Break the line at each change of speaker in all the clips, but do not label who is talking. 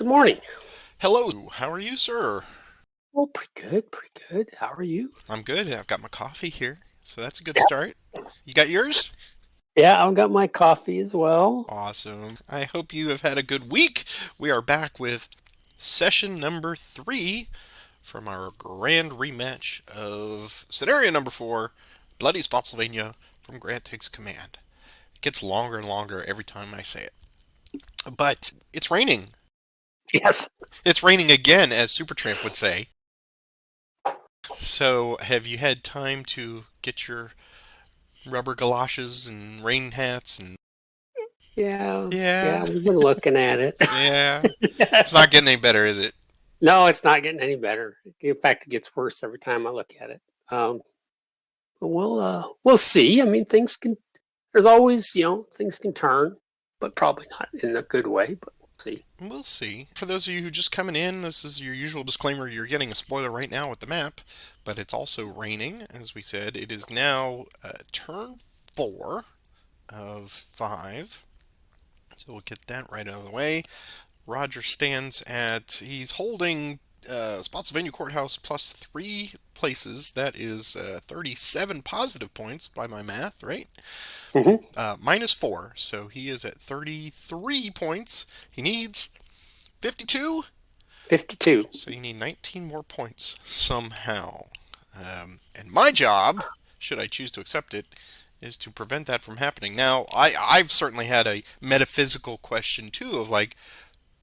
Good morning.
Hello, how are you, sir?
Well, pretty good, pretty good. How are you?
I'm good. I've got my coffee here, so that's a good start. You got yours?
Yeah, I've got my coffee as well.
Awesome. I hope you have had a good week. We are back with session number 3 from our grand rematch of scenario number 4, Bloody Spotsylvania from Grant Takes Command. It gets longer and longer every time I say it. But it's raining.
Yes.
It's raining again, as Supertramp would say. So, have you had time to get your rubber galoshes and rain hats and
Yeah,
yeah,
yeah, we've been looking at it.
yeah. It's not getting any better, is it?
No, it's not getting any better. In fact, it gets worse every time I look at it. But we'll see. I mean, things can. There's always, things can turn, but probably not in a good way. But we'll see.
We'll see. For those of you who are just coming in, this is your usual disclaimer. You're getting a spoiler right now with the map, but it's also raining, as we said. It is now turn 4 of 5. So we'll get that right out of the way. Roger stands at, he's holding Spotsylvania Courthouse plus 3 places. That is 37 positive points by my math, right?
Hmm.
Minus 4. So he is at 33 points. He needs 52.
52.
So you need 19 more points somehow. And my job, should I choose to accept it, is to prevent that from happening. Now, I've certainly had a metaphysical question too of like,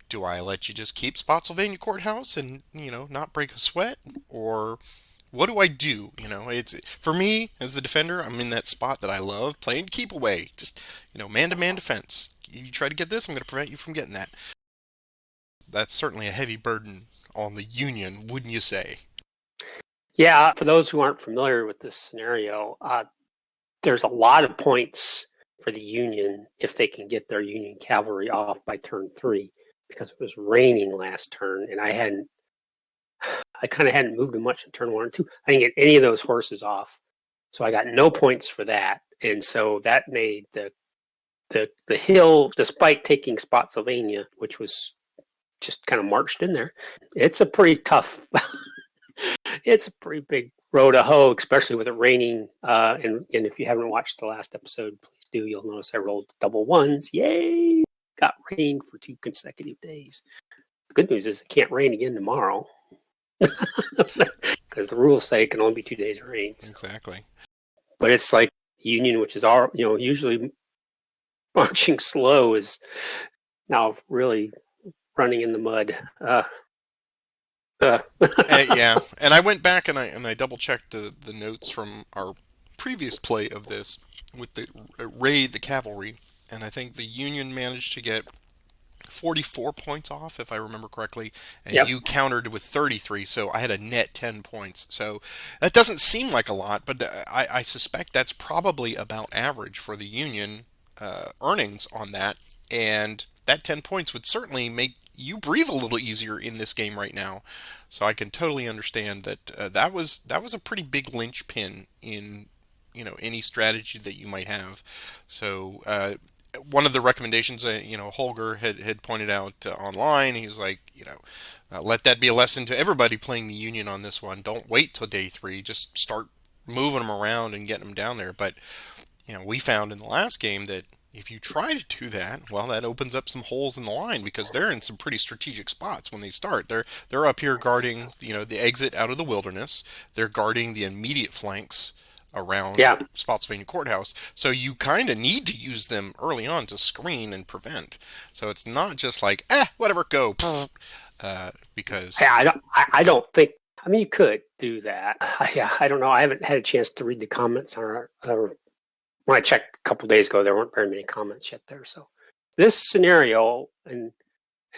do I let you just keep Spotsylvania Courthouse and, not break a sweat? Or what do I do? It's for me as the defender, I'm in that spot that I love playing keep away. Just, man to man defense. You try to get this, I'm going to prevent you from getting that. That's certainly a heavy burden on the Union, wouldn't you say?
Yeah, for those who aren't familiar with this scenario, there's a lot of points for the Union if they can get their Union cavalry off by turn 3 because it was raining last turn and I kind of hadn't moved them much in turn 1 and 2. I didn't get any of those horses off. So I got no points for that. And so that made the hill, despite taking Spotsylvania, which was just kind of marched in there, it's a pretty tough, it's a pretty big row to hoe, especially with it raining. And if you haven't watched the last episode, please do. You'll notice I rolled double ones. Yay! Got rain for 2 consecutive days. The good news is it can't rain again tomorrow because the rules say it can only be 2 days of rain. So.
Exactly.
But it's like Union, which is all usually marching slow, is now really running in the mud. Uh.
Yeah, and I went back and I double checked the notes from our previous play of this with the raid the cavalry, and I think the Union managed to get 44 points off, if I remember correctly, and
Yep.
you countered with 33, so I had a net 10 points. So that doesn't seem like a lot, but I suspect that's probably about average for the Union earnings on that, and that 10 points would certainly make you breathe a little easier in this game right now. So I can totally understand that that was a pretty big linchpin in any strategy that you might have. So one of the recommendations, Holger had pointed out online, he was like, let that be a lesson to everybody playing the Union on this one. Don't wait till day 3. Just start moving them around and getting them down there. But, we found in the last game that if you try to do that, well, that opens up some holes in the line because they're in some pretty strategic spots when they start. They're up here guarding, the exit out of the wilderness. They're guarding the immediate flanks around
Yeah.
Spotsylvania Courthouse. So you kind of need to use them early on to screen and prevent. So it's not just like, whatever, go. Because,
I don't think. I mean, you could do that. Yeah, I don't know. I haven't had a chance to read the comments on our when I checked a couple days ago, there weren't very many comments yet there. So this scenario, and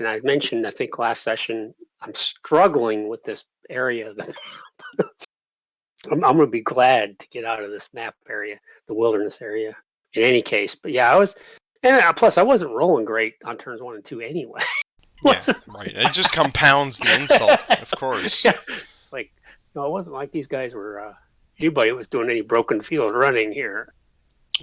I mentioned, I think last session, I'm struggling with this area. I'm going to be glad to get out of this map area, the wilderness area, in any case. But yeah, I was, and plus I wasn't rolling great on turns 1 and 2 anyway.
yeah, right. It just compounds the insult, of course.
Yeah, it's like it wasn't like these guys were anybody was doing any broken field running here.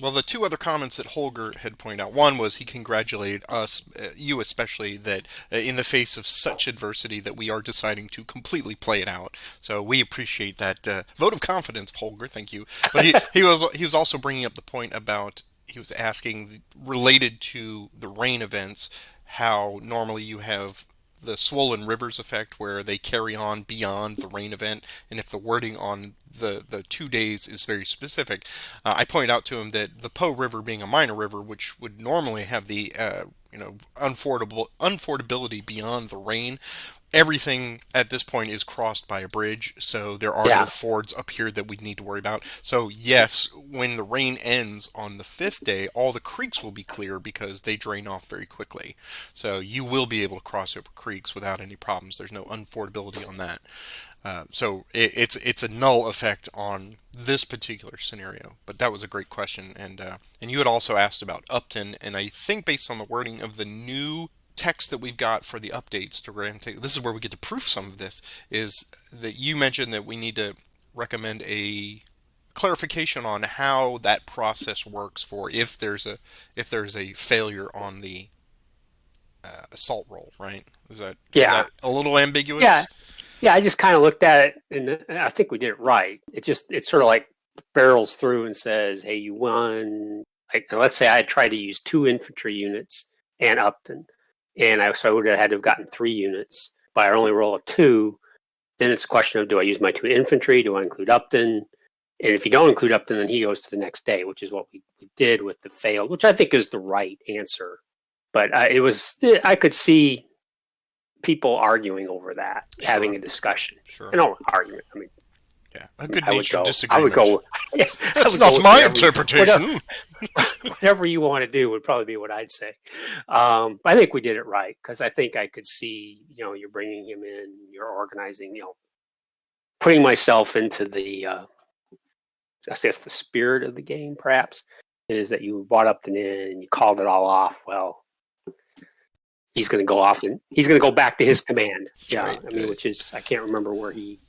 Well, the two other comments that Holger had pointed out, one was he congratulated us, you especially, that in the face of such adversity that we are deciding to completely play it out. So we appreciate that vote of confidence, Holger. Thank you. But he was also bringing up the point about, he was asking, related to the rain events, how normally you have the swollen rivers effect where they carry on beyond the rain event, and if the wording on the 2 days is very specific. I pointed out to him that the Po River, being a minor river, which would normally have the unfordability beyond the rain, everything at this point is crossed by a bridge, so there are no
Yeah,
fords up here that we need to worry about. So yes, when the rain ends on the fifth day, all the creeks will be clear because they drain off very quickly. So you will be able to cross over creeks without any problems. There's no unfordability on that. So it's a null effect on this particular scenario. But that was a great question, and you had also asked about Upton, and I think based on the wording of the new text that we've got for the updates to this is where we get to proof some of this, is that you mentioned that we need to recommend a clarification on how that process works for if there's a failure on the assault roll, right? Is that
yeah,
a little
yeah,
ambiguous?
yeah. I just kind of looked at it, and I think we did it right. It's sort of like barrels through and says, "Hey, you won." Like, let's say I tried to use 2 infantry units and Upton, and I would have had to have gotten 3 units, but I only roll a 2. Then it's a question of, do I use my 2 infantry? Do I include Upton? And if you don't include Upton, then he goes to the next day, which is what we did with the failed, which I think is the right answer. But I could see people arguing over that, having
Sure,
a discussion.
sure.
And no argument. I mean,
Yeah, a good
I would
natured
go, I would
disagreement.
go, I
That's
would go
not
with
my
whatever,
interpretation.
whatever you want to do would probably be what I'd say. But I think we did it right because I think I could see, you're bringing him in, you're organizing, putting myself into I guess the spirit of the game, perhaps, is that you brought up the in and you called it all off. Well, he's going to go off and he's going to go back to his command.
That's
Yeah,
right.
I mean, which is I can't remember where he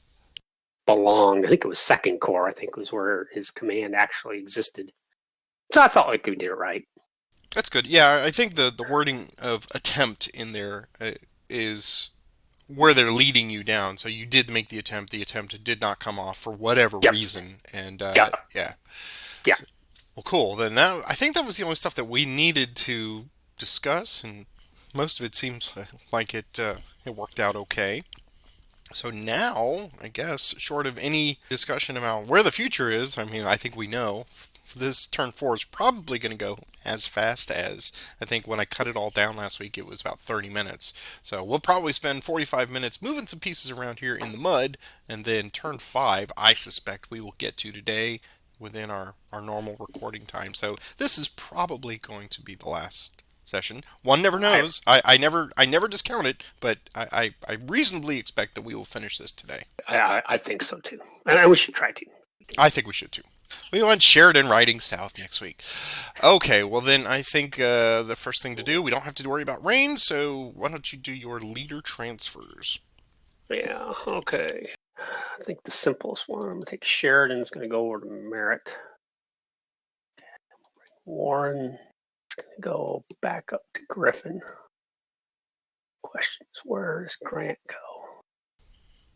belonged. I think it was Second Corps. I think was where his command actually existed. So I felt like we did it right.
That's good. Yeah, I think the wording of attempt in there is where they're leading you down. So you did make the attempt. The attempt did not come off for whatever
Yep.
reason, and
Yeah.
yeah.
Yeah.
So, well, cool. Then now I think that was the only stuff that we needed to discuss, and most of it seems like it worked out okay. So now, I guess, short of any discussion about where the future is, I mean, I think we know this turn four is probably going to go as fast as, I think when I cut it all down last week, it was about 30 minutes. So we'll probably spend 45 minutes moving some pieces around here in the mud, and then turn five, I suspect we will get to today within our normal recording time. So this is probably going to be the last session. One never
I,
knows. I never discount it, but I reasonably expect that we will finish this today.
I think so too. And we should try to.
I think we should too. We want Sheridan riding south next week. Okay, well then I think the first thing to do, we don't have to worry about rain, so why don't you do your leader transfers?
Yeah. Okay. I think the simplest one. I'm gonna take Sheridan. It's gonna go over to Merritt. Warren is gonna go back up to Griffin. Questions: where does Grant go?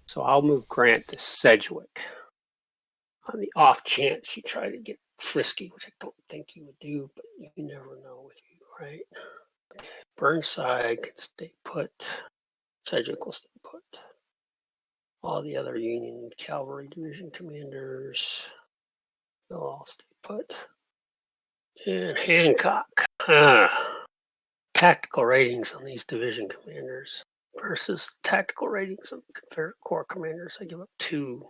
So I'll move Grant to Sedgwick on the off chance you try to get frisky, which I don't think you would do, but you never know with you, right? Burnside can stay put. Sedgwick will stay put. All the other Union Cavalry Division commanders, they'll all stay put. And Hancock. Tactical ratings on these division commanders versus tactical ratings of the Confederate Corps commanders. I give up 2.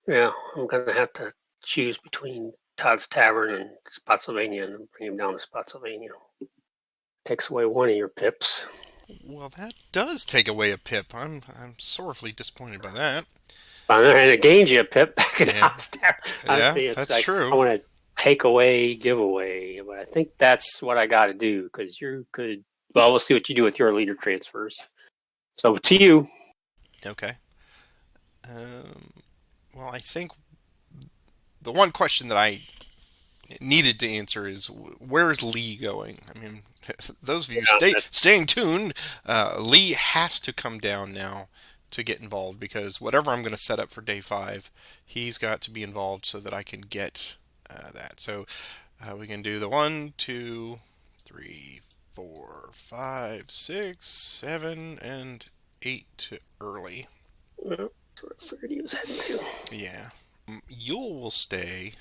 Yeah, I'm going to have to choose between Todd's Tavern and Spotsylvania and bring him down to Spotsylvania. Takes away one of your pips.
Well, that does take away a pip. I'm sorely disappointed by that.
And it gains you a pip back at
Yeah,
Todd's Tavern. I
yeah,
think it's
that's
like, I
true.
want to take away, give away. But I think that's what I got to do because you could. Well, we'll see what you do with your leader transfers. So to you.
Okay. Um, well, I think the one question that I needed to answer is where is Lee going? I mean, those of you
Yeah,
staying tuned, Lee has to come down now to get involved because whatever I'm going to set up for day 5, he's got to be involved so that I can get that. So we can do the 1, 2, 3, 4, 5, 6, 7, and 8 to early.
that's what I figured he was heading to.
Yeah. Yule will stay.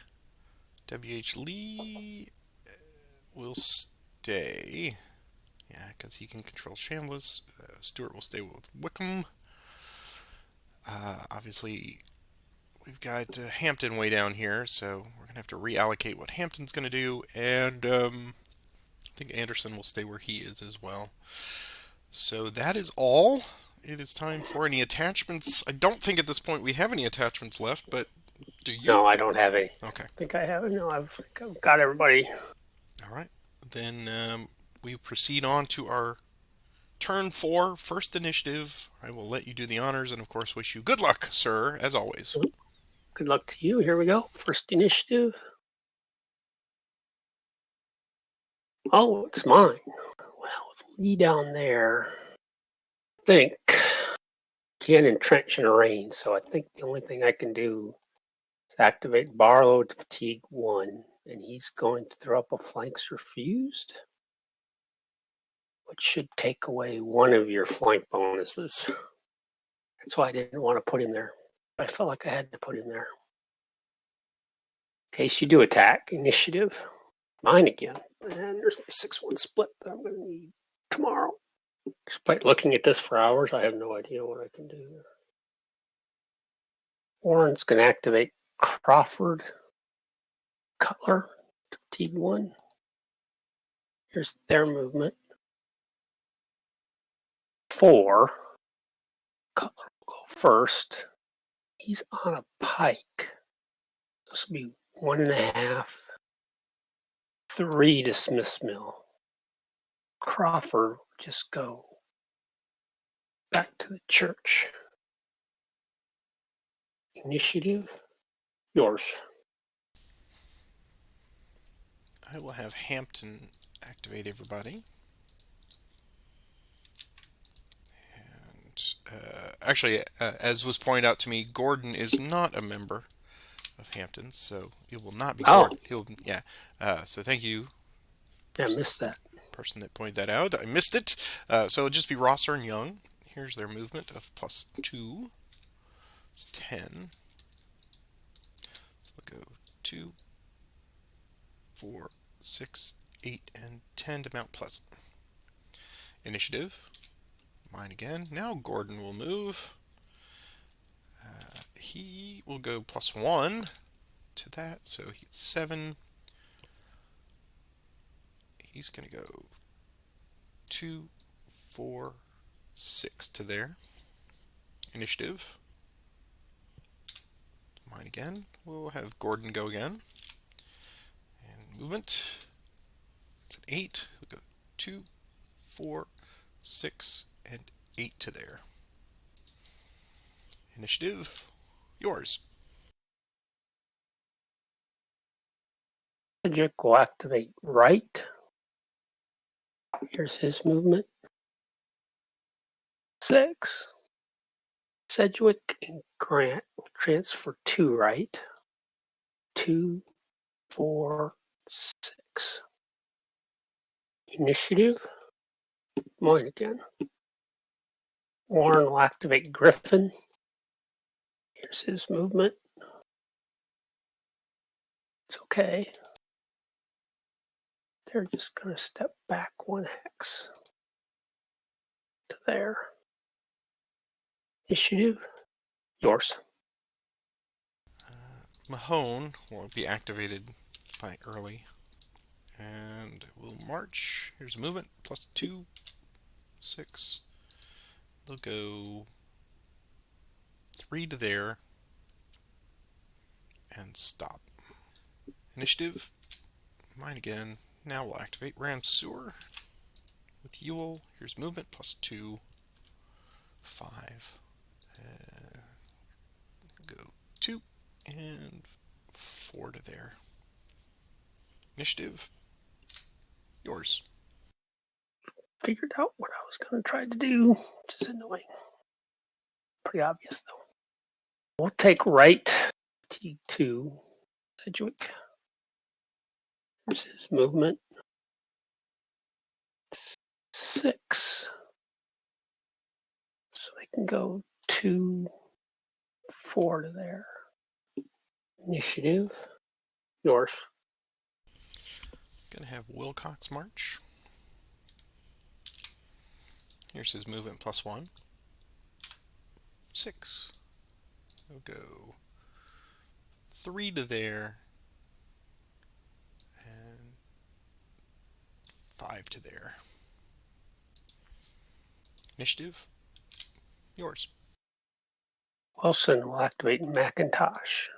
WH Lee will stay. Yeah, because he can control Shambliss. Stewart will stay with Wickham. Obviously, we've got Hampton way down here, so we're going to have to reallocate what Hampton's going to do. And I think Anderson will stay where he is as well. So that is all. It is time for any attachments. I don't think at this point we have any attachments left, but do you?
No, I don't have any.
Okay.
I think I have it. No, I've got everybody.
All right. Then we proceed on to our turn 4, first initiative. I will let you do the honors and, of course, wish you good luck, sir, as always.
Good luck to you. Here we go. First initiative. Oh, it's mine. Well, with Lee down there, I think can't entrench in a rain, so I think the only thing I can do is activate Barlow to fatigue 1, and he's going to throw up a flanks refused, which should take away one of your flank bonuses. That's why I didn't want to put him there. But I felt like I had to put him there. In case you do attack, initiative. Mine again. And there's my 6-1 split that I'm going to need tomorrow. Despite looking at this for hours, I have no idea what I can do. Warren's going to activate Crawford, Cutler, to fatigue 1. Here's their movement. 4. Cutler will go first. He's on a pike. This will be 1.5. 3 to Smith's Mill. Crawford will just go back to the church. Initiative, yours.
I will have Hampton activate everybody. And actually, as was pointed out to me, Gordon is not a member of Hampton, so it will not be Gordon. He'll, yeah. So thank you.
Yeah, I missed that.
Person that pointed that out. I missed it. So it'll just be Rosser and Young. Here's their movement of +2. It's 10. So they'll go 2, 4, 6, 8, and 10 to Mount Pleasant. Initiative. Mine again. Now Gordon will move. He will go +1 to that, so he's 7. He's going to go 2, 4, 6 to there. Initiative. Mine again. We'll have Gordon go again. And movement. It's an 8. We'll go 2, 4, 6, and 8 to there. Initiative. Yours.
Cedric will activate right. Here's his movement. 6. Sedgwick and Grant will transfer 2 right. 2, 4, 6. Initiative. Mine again. Warren will activate Griffin. Here's his movement. It's okay. They're just going to step back 1 hex to there. Initiative. Yours.
Mahone will be activated by early. And we'll march. Here's movement. +2, 6. They'll go 3 to there. And stop. Initiative. Mine again. Now we'll activate Ram Sewer. With Yule. Here's movement. +2, 5. Go 2 and 4 to there. Initiative. Yours.
Figured out what I was going to try to do, which is annoying. Pretty obvious, though. We'll take right T2, Sedgwick. Here's his movement. 6. So they can go 2, 4 to there. Initiative. Yours.
Gonna have Wilcox march. Here's his movement +1. 6. We'll go 3 to there. And 5 to there. Initiative. Yours.
Wilson will activate Macintosh.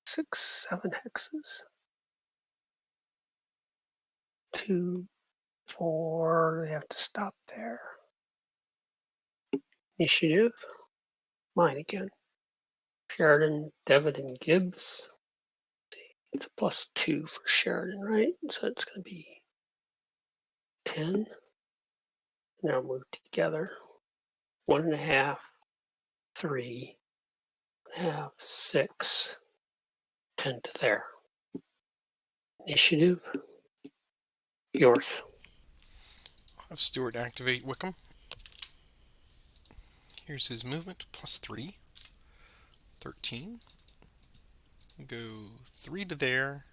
6, 7 hexes. 2, 4. They have to stop there. Initiative. Mine again. Sheridan, Devitt, and Gibbs. It's a +2 for Sheridan, right? So it's going to be 10. And they'll move together. 1.5, 3, 1.5, 6, 10 to there. Initiative. Yours.
I'll have Stewart activate Wickham. Here's his movement +3. 13. Go 3 to there.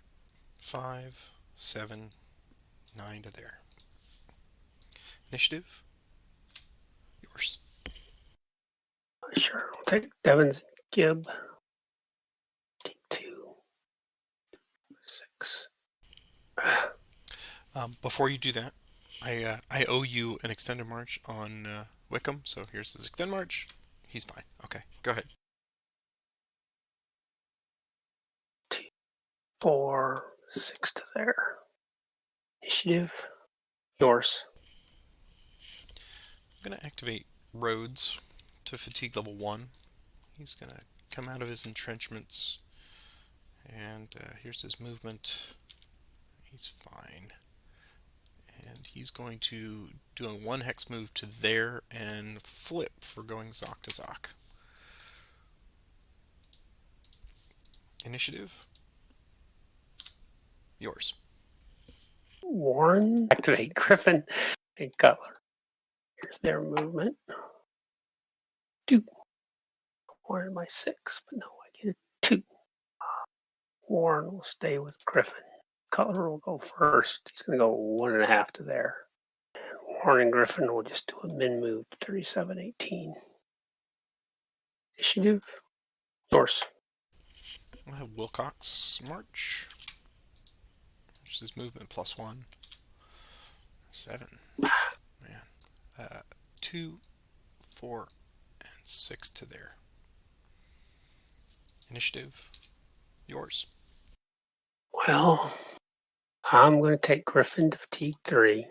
5, 7, 9 to there. Initiative. Yours.
Sure. We'll take Devins and Gibb. Take 2, 6.
Before you do that, I owe you an extended march on Wickham, so here's his extended march. He's fine. Okay, go ahead.
2, 4, 6 to there. Initiative. Yours.
I'm going to activate Rhodes to fatigue level 1. He's going to come out of his entrenchments, and here's his movement. He's fine. And he's going to do a 1 hex move to there and flip for going Zoc to Zoc. Initiative. Yours.
Warren. Activate Griffin and Cutler. Here's their movement. 2. Warren my 6, but no, I get a 2. Warren will stay with Griffin. Cutler will go first. He's going to go 1.5 to there. Warren and Griffin will just do a min move to 37, 18. Initiative. Yours.
I'll have Wilcox march. There's his movement +1. 7. Man. 2, 4, and 6 to there. Initiative. Yours.
Well, I'm going to take Griffin to fatigue 3.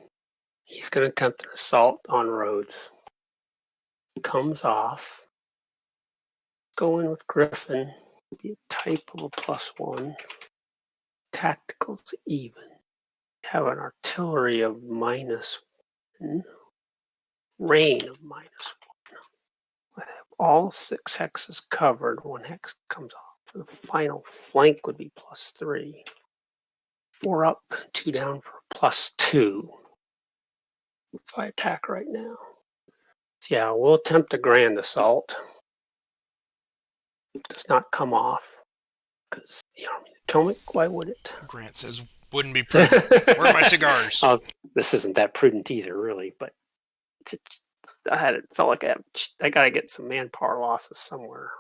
He's going to attempt an assault on Rhodes. Comes off. Go in with Griffin. Be a type of a +1. Tactical's even. Have an artillery of -1. Rain of -1. I have all 6 hexes covered. 1 hex comes off. The final flank would be +3. 4 up, 2 down for +2. If I attack right now. So yeah, we'll attempt a grand assault. It does not come off. Because the Army of the Potomac, why would it?
Grant says, wouldn't be prudent. Where are my cigars?
This isn't that prudent either, really, but felt like I got to get some manpower losses somewhere.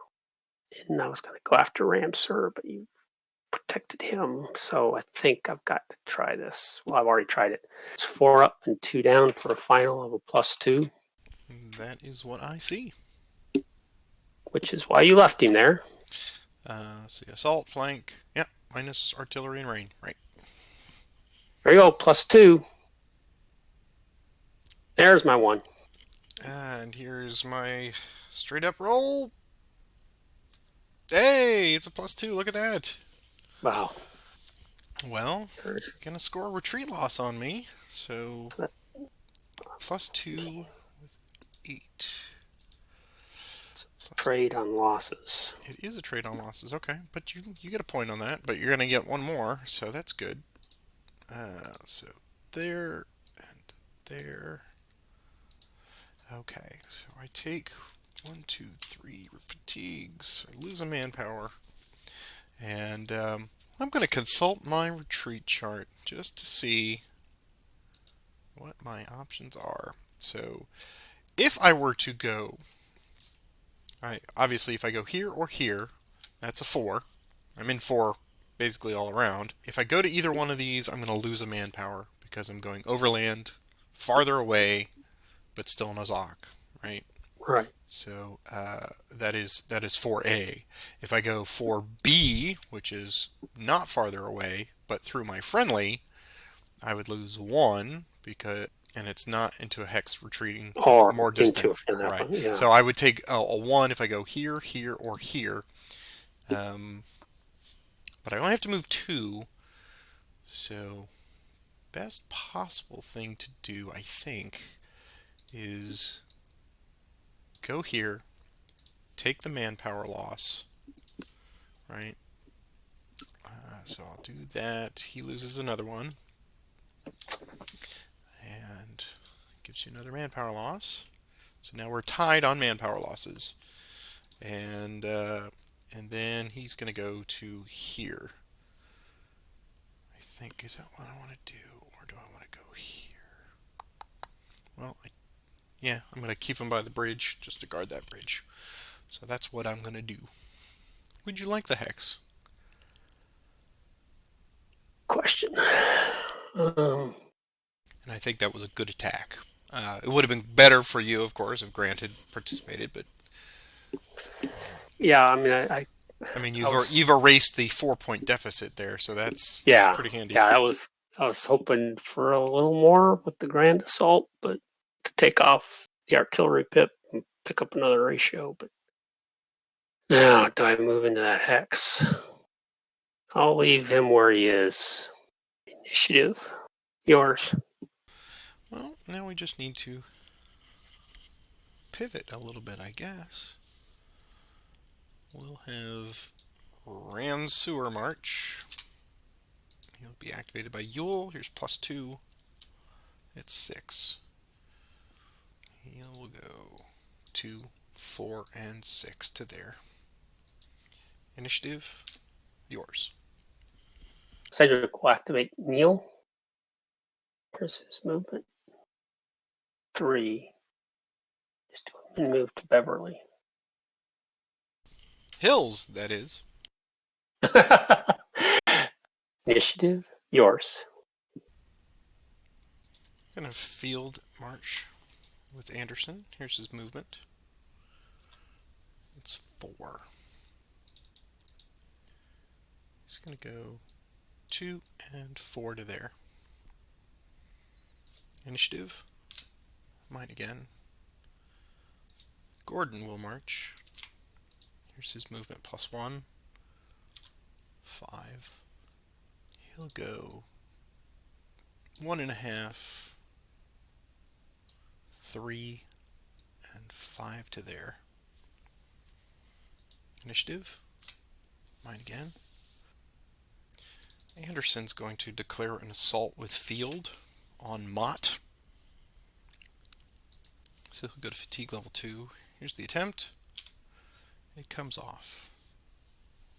And I was going to go after Ramsur, but you protected him, so I think I've got to try this. Well, I've already tried it. It's 4 up and 2 down for a final of a +2.
That is what I see.
Which is why you left him there.
Let's see, assault, flank, yeah, minus artillery and rain, right.
There you go, +2. There's my 1.
And here's my straight up roll. Hey, it's a +2, look at that.
Wow.
Well, you're gonna score a retreat loss on me. So +2 with 8. Plus,
Trade on losses.
it is a trade on losses. Okay, but you get a point on that. But you're gonna get one more, so that's good. So there and there. Okay, so I take 1, 2, 3 fatigues. I lose a manpower, and I'm going to consult my retreat chart just to see what my options are. So if I were to go, obviously if I go here or here, that's a 4. I'm in 4 basically all around. If I go to either one of these, I'm going to lose a manpower because I'm going overland, farther away, but still in a Zoc, right?
Right.
So that is 4A. If I go 4B, which is not farther away, but through my friendly, I would lose 1 and it's not into a hex retreating
Or
more distant.
into a final.
Right.
Yeah.
So I would take a 1 if I go here, here, or here. But I only have to move 2. So best possible thing to do, I think, is go here, take the manpower loss, right? So I'll do that. He loses another one. And gives you another manpower loss. So now we're tied on manpower losses. And then he's going to go to here. I think, is that what I want to do? Or do I want to go here? Well, yeah, I'm going to keep him by the bridge just to guard that bridge. So that's what I'm going to do. Would you like the hex?
Question.
And I think that was a good attack. It would have been better for you, of course, if Grant had participated, but
Yeah, I mean, I
you've erased the 4-point deficit there, so that's
yeah,
pretty handy.
yeah, I was hoping for a little more with the grand assault, but to take off the artillery pip and pick up another ratio. But now, do I move into that hex? I'll leave him where he is. Initiative, yours.
Well, now we just need to pivot a little bit, I guess. We'll have Ram Sewer March. He'll be activated by Yule. Here's +2. It's 6. He will go 2, 4, and 6 to there. Initiative, yours.
Cedric will activate Neil. Here's his movement. 3. Just move to Beverly.
Hills, that is.
Initiative, yours.
Gonna field march with Anderson. Here's his movement. It's 4. He's gonna go 2 and 4 to there. Initiative, mine again. Gordon will march. Here's his movement +1. 5. He'll go 1.5, 3, and 5 to there. Initiative, mine again. Anderson's going to declare an assault with field on Mott. So he'll go to fatigue level 2. Here's the attempt. It comes off.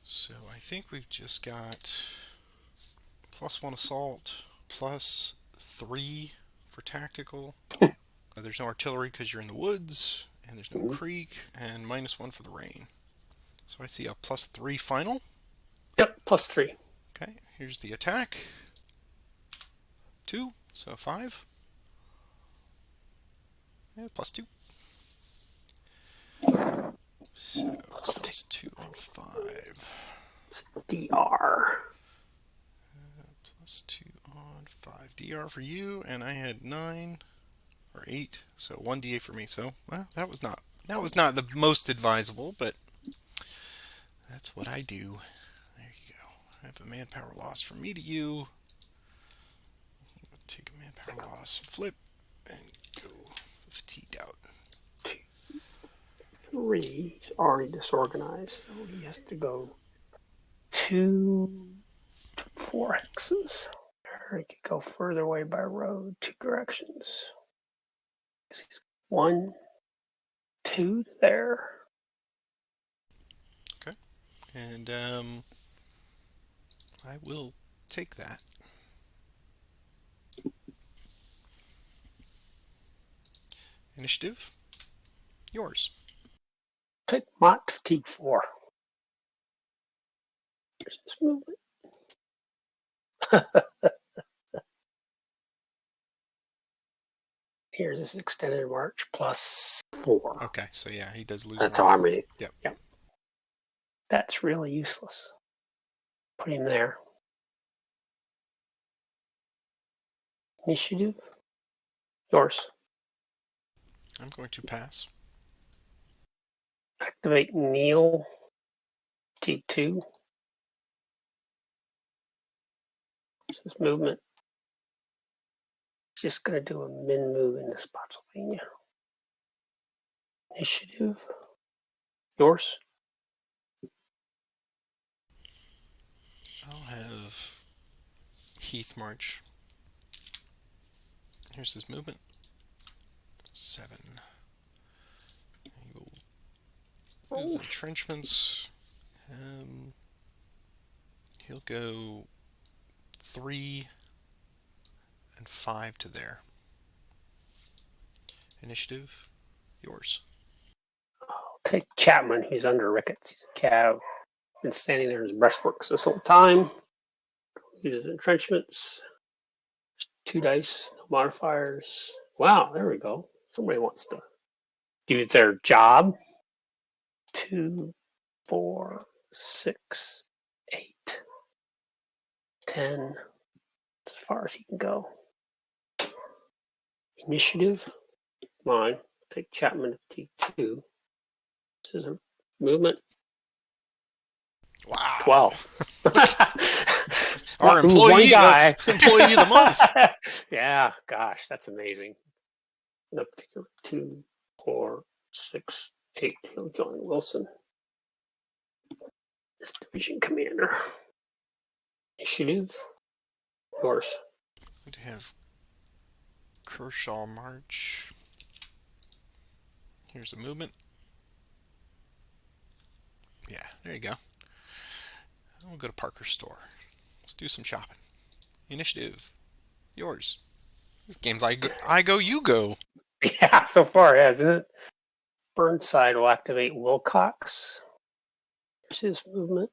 So I think we've just got +1 assault, +3 for tactical. There's no artillery because you're in the woods, and there's no creek, and -1 for the rain. So I see a +3 final.
Yep, +3.
Okay, here's the attack. 2, so 5. And +2. So +2 and 5.
It's DR.
+2 on 5. DR for you, and I had 9 or 8, so 1 DA for me. So well, that was not the most advisable, but that's what I do. There you go. have a manpower loss from me to you. Take a manpower loss, flip, and go fatigued out.
3. He's already disorganized, so he has to go 2 to 4 hexes. Or he could go further away by road, 2 directions. 1, 2 there.
Okay. And I will take that. Initiative, yours.
Take Mott fatigue 4. Here's this movement. Here's this extended march plus 4.
Okay, so yeah, he does lose.
That's
1.
how I'm reading.
Yep.
Yep. That's really useless. Put him there. Initiative, yours.
I'm going to pass.
Activate Neil T2. This movement. Just going to do a min move into Spotsylvania. Initiative, yours.
I'll have Heath march. Here's his movement. 7. He will use entrenchments. He'll go 3 and 5 to there. Initiative, yours.
I'll take Chapman, who's under Ricketts. He's a cav. Been standing there in his breastworks this whole time. Use entrenchments. 2 dice, no modifiers. Wow, there we go. Somebody wants to do their job. 2, 4, 6, 8, 10. As far as he can go. Initiative, mine. Take Chapman to T2. This is a movement.
Wow.
12.
Our employee, employee of the month.
Yeah, gosh, that's amazing. I'm going to pick 2, 4, 6, 8. He'll join Wilson. This division commander. Initiative, yours.
We have Kershaw march. Here's a movement. Yeah, there you go. We'll go to Parker's store. Let's do some shopping. Initiative, yours. This game's I go, you go.
Yeah, so far, hasn't it? Burnside will activate Wilcox. Here's his movement.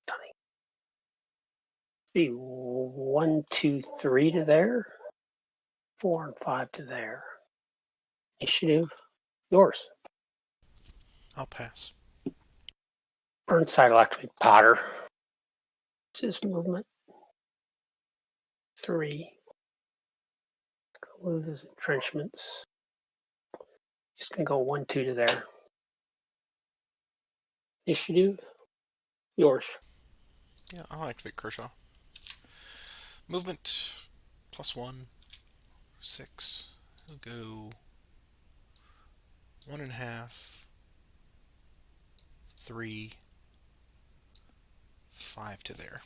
Stunning. Be 1, 2, 3 to there. 4 and 5 to there. Initiative, yours.
I'll pass.
Burnside will activate Potter. Here's his movement. 3. Lose his entrenchments. Just gonna go 1, 2 to there. Initiative, yours.
Yeah, I'll activate Kershaw. Movement, +1, 6. He'll go 1.5, 3, 5 to there.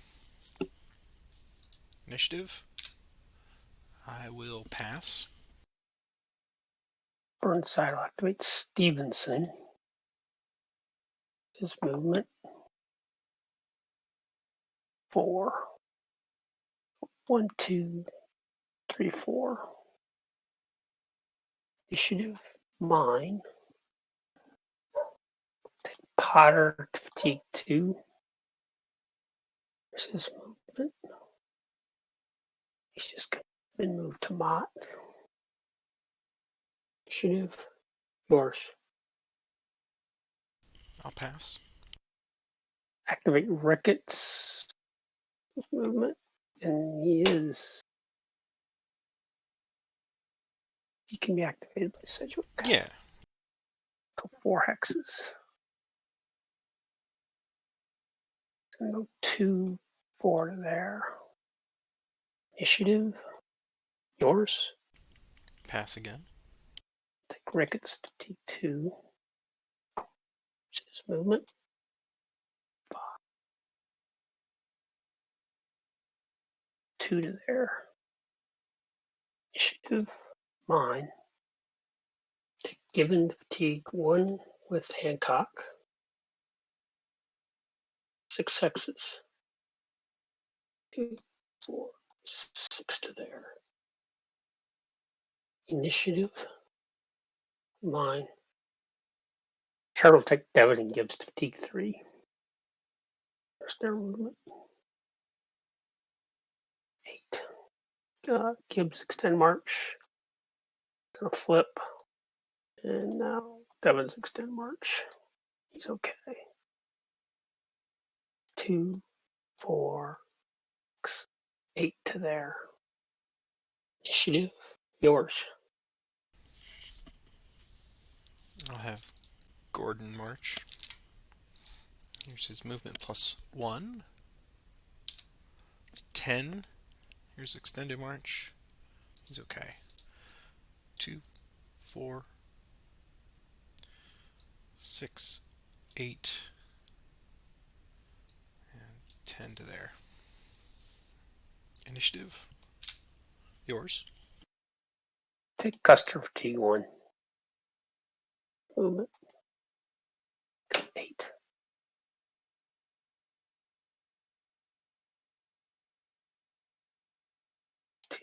Initiative, I will pass.
Burnside will activate Stevenson. His movement. 4. 1, 2, 3, 4. Initiative, mine. Take Potter to fatigue 2. Here's his movement. He's just been moved to Mott. Initiative, yours.
I'll pass.
Activate Ricketts movement. And he can be activated by Sedgwick.
Yeah.
Go 4 hexes. So go 2, 4 to there. Initiative. Yours.
Pass again.
Take Ricketts to T2. Choose movement. 5. 2 to there. Initiative. Mine. Take Gibbon to fatigue 1 with Hancock. 6 sexes. 2, 4, 6 to there. Initiative. Mine. Charles will take Devitt and Gibbs to fatigue 3. There's their movement. 8. Gibbs extend march. Gonna flip. And now Devin's extend march. He's okay. 2, 4, 6, 8 to there. Initiative. Yours.
I'll have Gordon march. Here's his movement +1. 10. Here's extended march. He's okay. 2, 4, 6, 8, and 10 to there. Initiative. Yours.
Take Custer fatigue 1. Movement. 8. 2,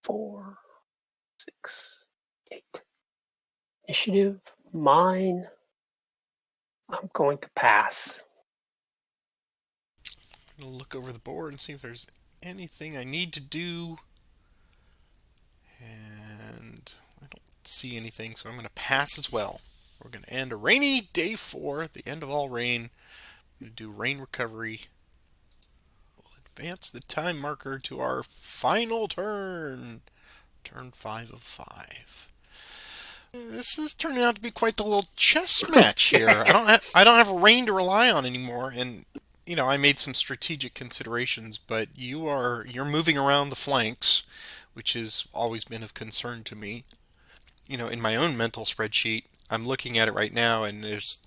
4, 6, 8. Initiative. Mine. I'm going to pass.
I'm going to look over the board and see if there's anything I need to do. And I don't see anything, so I'm going to pass as well. We're going to end a rainy day 4, the end of all rain. I'm going to do rain recovery. We'll advance the time marker to our final turn. Turn 5 of 5. This is turning out to be quite the little chess match here. I don't have rain to rely on anymore, and I made some strategic considerations, but you're moving around the flanks, which has always been of concern to me. In my own mental spreadsheet, I'm looking at it right now, and there's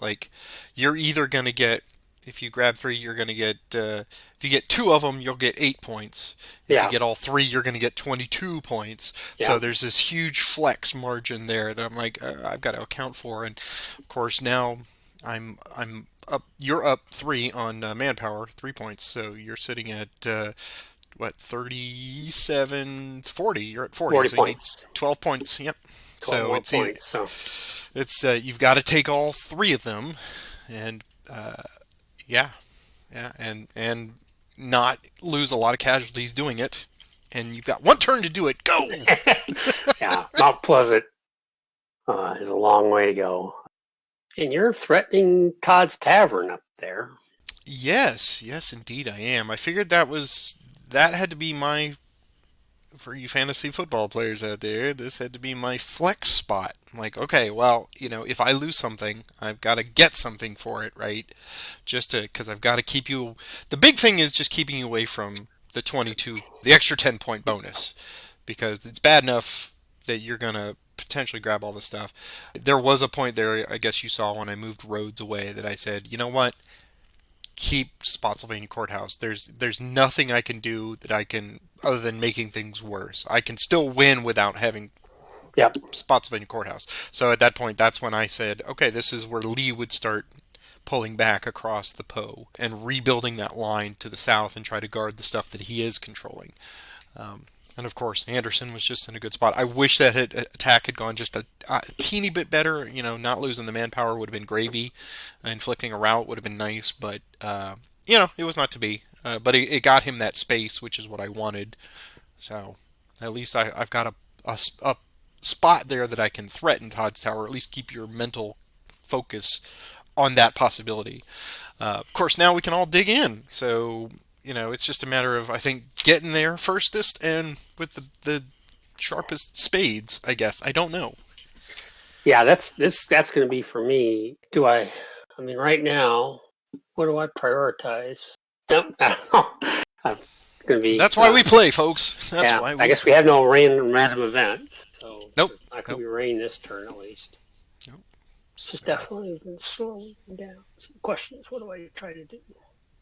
you're either going to get, if you grab 3, you're going to get, if you get 2 of them, you'll get 8 points. If you get all 3, you're going to get 22 points. Yeah. So there's this huge flex margin there that I'm I've got to account for. And of course now I'm up. You're up 3 on manpower, 3 points. So you're sitting at 37, 40. You're at 40.
40
so
points.
12 points. Yep.
12
so it's
points. So
it's you've got to take all 3 of them, and yeah, and not lose a lot of casualties doing it. And you've got 1 turn to do it. Go!
Yeah, Mount Pleasant is a long way to go. And you're threatening Todd's Tavern up there.
Yes, indeed I am. I figured that had to be for you fantasy football players out there, this had to be my flex spot. I'm like, okay, well, if I lose something, I've got to get something for it, right? Because I've got to keep you. The big thing is just keeping you away from the 22, the extra 10-point bonus, because it's bad enough that you're going to potentially grab all this stuff. There was a point there, I guess you saw when I moved roads away, that I said, you know what? Keep Spotsylvania Courthouse. There's nothing I can do that I can, other than making things worse. I can still win without having Spotsylvania Courthouse. So at that point, that's when I said, okay, this is where Lee would start pulling back across the Po and rebuilding that line to the south and try to guard the stuff that he is controlling. And of course, Anderson was just in a good spot. I wish that attack had gone just a teeny bit better. Not losing the manpower would have been gravy. Inflicting a rout would have been nice, but it was not to be. But it got him that space, which is what I wanted. So at least I've got a spot there that I can threaten Todd's Tower, or at least keep your mental focus on that possibility. Of course, now we can all dig in. So it's just a matter of, I think, getting there firstest and with the sharpest spades, I guess. I don't know.
Yeah, that's going to be for me. I mean, right now, What do I prioritize? Nope. I don't know. I'm gonna be.
That's why we play, folks. That's
Yeah.
why
I guess we have no random event, so
Nope.
it's not gonna
Nope.
be rain this turn at least.
Nope.
It's just
So
definitely been slowing down. So the question is, what do I try to do?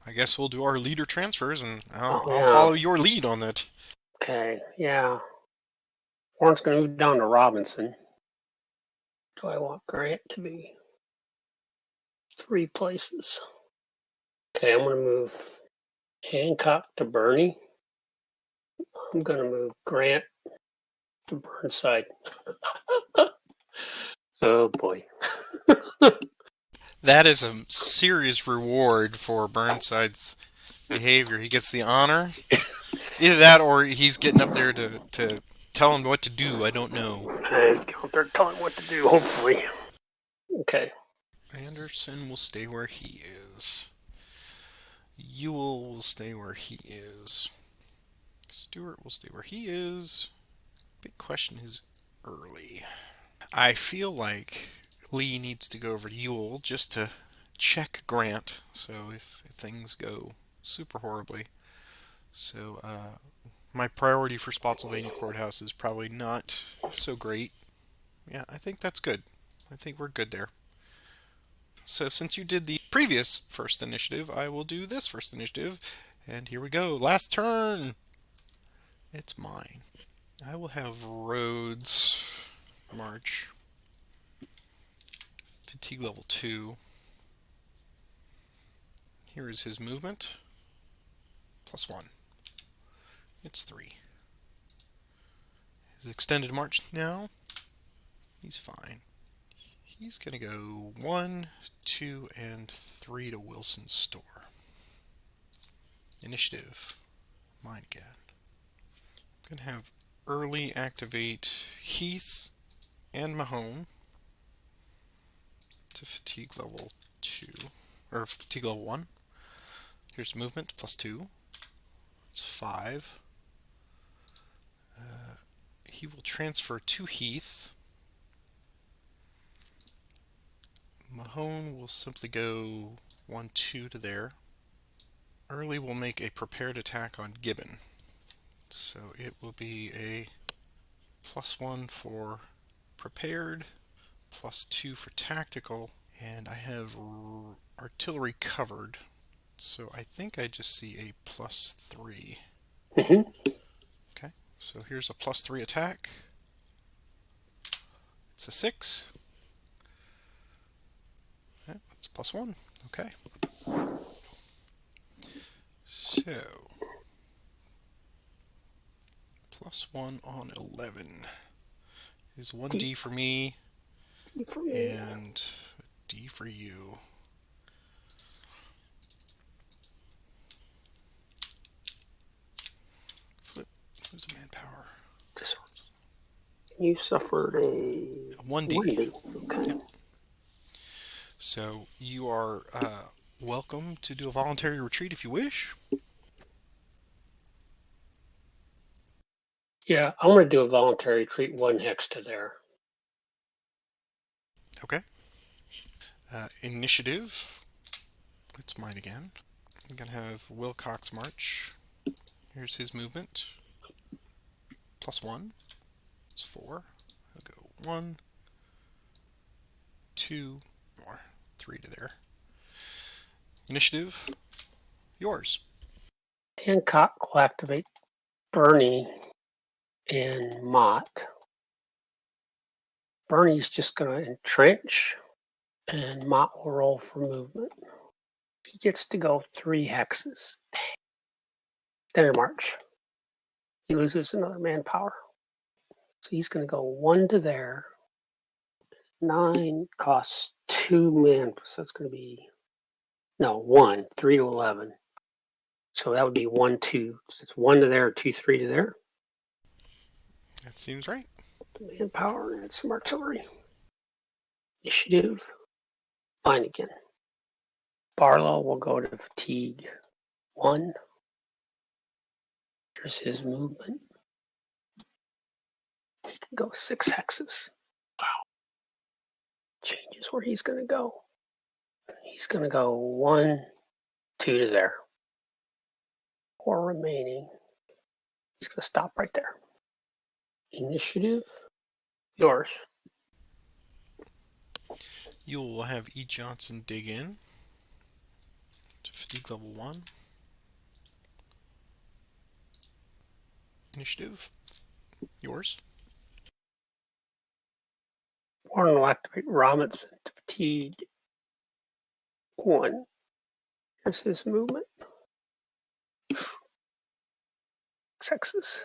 I guess we'll do our leader transfers, and I'll
Oh yeah.
follow your lead on that.
Okay. Yeah. Warren's gonna move down to Robinson. Do I want Grant to be 3 places? Okay, I'm gonna move Hancock to Bernie. I'm gonna move Grant to Burnside. Oh boy.
That is a serious reward for Burnside's behavior. He gets the honor. Either that or he's getting up there to tell him what to do. I don't know.
They're telling what to do, hopefully. Okay.
Anderson will stay where he is. Ewell will stay where he is. Stewart will stay where he is. Big question is early. I feel like Lee needs to go over to Ewell just to check Grant. So if things go super horribly. So my priority for Spotsylvania Courthouse is probably not so great. Yeah, I think that's good. I think we're good there. So since you did the previous first initiative, I will do this first initiative. And here we go. Last turn. It's mine. I will have Rhodes march. Fatigue level 2. Here is his movement. +1. It's 3. His extended march now. He's fine. He's going to go 1, 2, and 3 to Wilson's store. Initiative. Mine again. I'm going to have early activate Heath and Mahone to fatigue level 2, or fatigue level 1. Here's movement +2. It's 5. He will transfer to Heath. Mahone will simply go 1, 2 to there. Early will make a prepared attack on Gibbon. So it will be a +1 for prepared, +2 for tactical, and I have artillery covered. So I think I just see a +3.
Mm-hmm.
Okay, so here's a +3 attack. It's a 6. Okay, that's +1. Okay. So +1 on 11 is 1D for me and D for you. Flip. Who's a manpower?
You suffered a
1D.
Okay.
Yep. So you are welcome to do a voluntary retreat if you wish.
Yeah, I'm going to do a voluntary retreat 1 hex to there.
Okay. Initiative. It's mine again. I'm going to have Wilcox march. Here's his movement. +1. It's 4. I'll go 1, 2, more. 3 to there. Initiative. Yours.
Hancock will activate Bernie and Mott. Bernie's just going to entrench, and Mott will roll for movement. He gets to go 3 hexes. Standard march. He loses another manpower. So he's going to go 1 to there. 9 costs 2 man. So it's going to be, 1, 3 to 11. So that would be 1, 2. So it's 1 to there, 2, 3 to there.
That seems right.
Manpower and some artillery. Initiative. Fine again. Barlow will go to fatigue 1. Here's his movement. He can go 6 hexes. Wow. Changes where he's going to go. He's going to go 1, 2 to there. 4 remaining. He's going to stop right there. Initiative, yours.
You will have E. Johnson dig in to fatigue level 1. Initiative, yours.
Warren will activate Robinson to fatigue 1. Here's his movement. Sexes.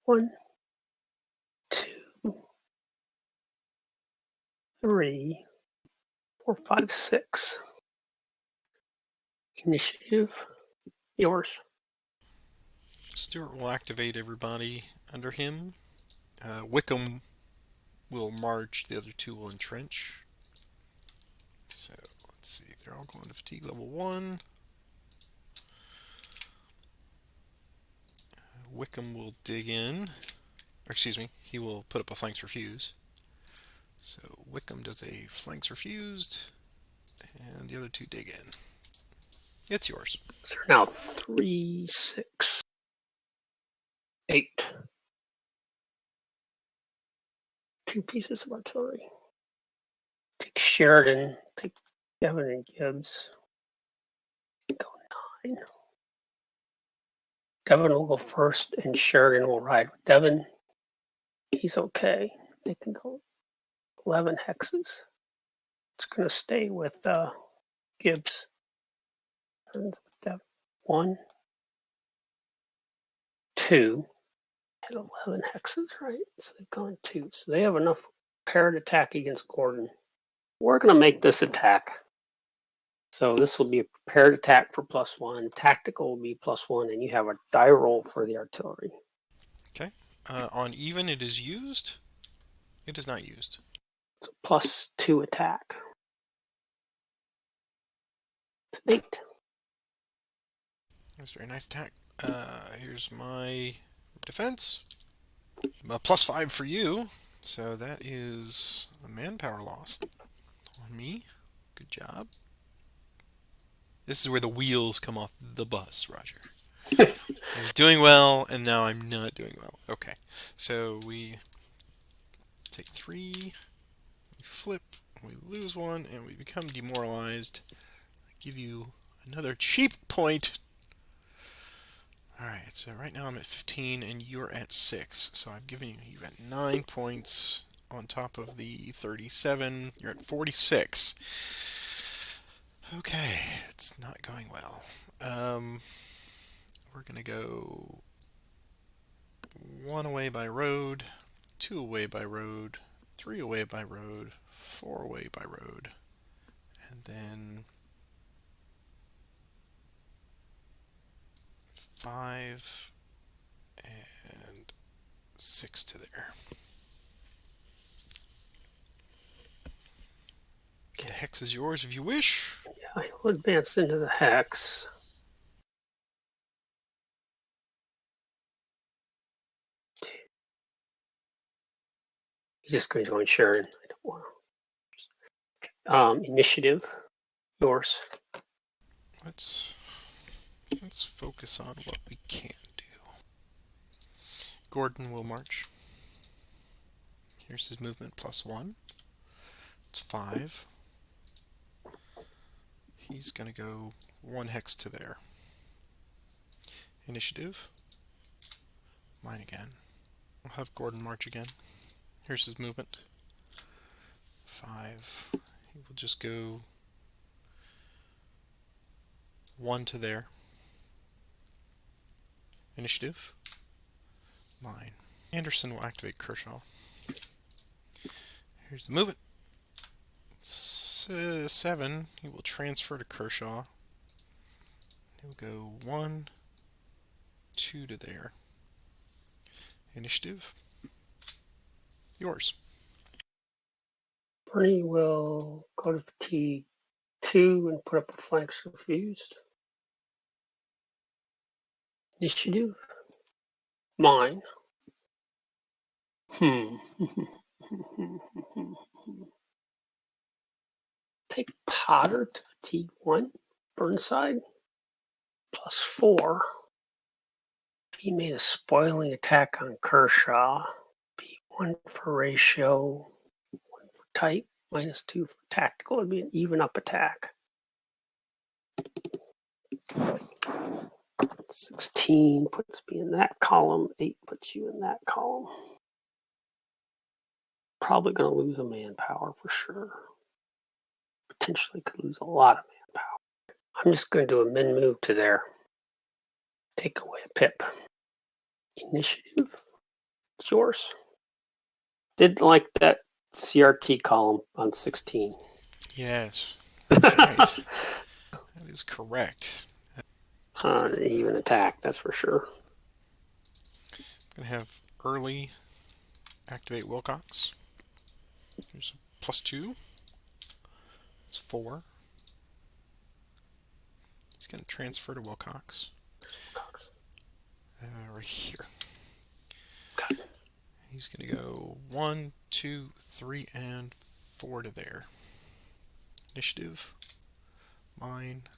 1, 2, 3, 4, 5, 6. Initiative, yours.
Stewart will activate everybody under him. Wickham will march, the other 2 will entrench. So, let's see, they're all going to fatigue level 1. Wickham will dig in. Or, excuse me, he will put up a flanks refuse. So, Wickham does a flanks refused, and the other 2 dig in. It's yours.
So now 3, 6, 8. 2 pieces of artillery. Take Sheridan, take Devon and Gibbs. Go 9. Devon will go first, and Sheridan will ride with Devon. He's okay. They can go 11 hexes. It's going to stay with Gibbs. And Devon. 1, 2, and 11 hexes, right? So they've gone 2. So they have enough paired attack against Gordon. We're going to make this attack. So this will be a prepared attack for +1. Tactical will be +1, and you have a die roll for the artillery.
Okay. On even, it is used. It is not used.
So +2 attack. It's 8.
That's a very nice attack. Here's my defense. +5 for you. So that is a manpower loss on me. Good job. This is where the wheels come off the bus, Roger. I was doing well, and now I'm not doing well. Okay. So we take 3, we flip, we lose 1, and we become demoralized. I give you another cheap point. Alright, so right now I'm at 15 and you're at 6. So I've given you at 9 points on top of the 37. You're at 46. Okay, it's not going well. We're going to go 1 away by road, 2 away by road, 3 away by road, 4 away by road, and then 5 and 6 to there. The hex is yours if you wish.
Yeah, he'll advance into the hex. He's just going to join Sheridan. I don't want to. Initiative, yours.
Let's focus on what we can do. Gordon will march. Here's his movement +1. It's 5. He's going to go 1 hex to there. Initiative. Mine again. I'll have Gordon march again. Here's his movement. 5. He will just go 1 to there. Initiative. Mine. Anderson will activate Kershaw. Here's the movement. 7. He will transfer to Kershaw. He'll go 1, 2 to there. Initiative. Yours.
Bernie will go to fatigue 2 and put up a flanks refused. Initiative. Mine. Take Potter to fatigue 1. Burnside. +4. He made a spoiling attack on Kershaw. B1 for ratio, 1 for type, -2 for tactical. It'd be an even up attack. 16 puts me in that column. 8 puts you in that column. Probably going to lose a manpower for sure. Potentially could lose a lot of manpower. I'm just going to do a min move to there. Take away a pip. Initiative. It's yours. Did like that CRT column on 16.
Yes, that's right. That is correct.
Even attack, that's for sure.
I'm going to have early activate Wilcox. Here's a +2. It's 4. He's going to transfer to Wilcox. Right here. He's going to go 1, 2, 3, and 4 to there. Initiative. Mine.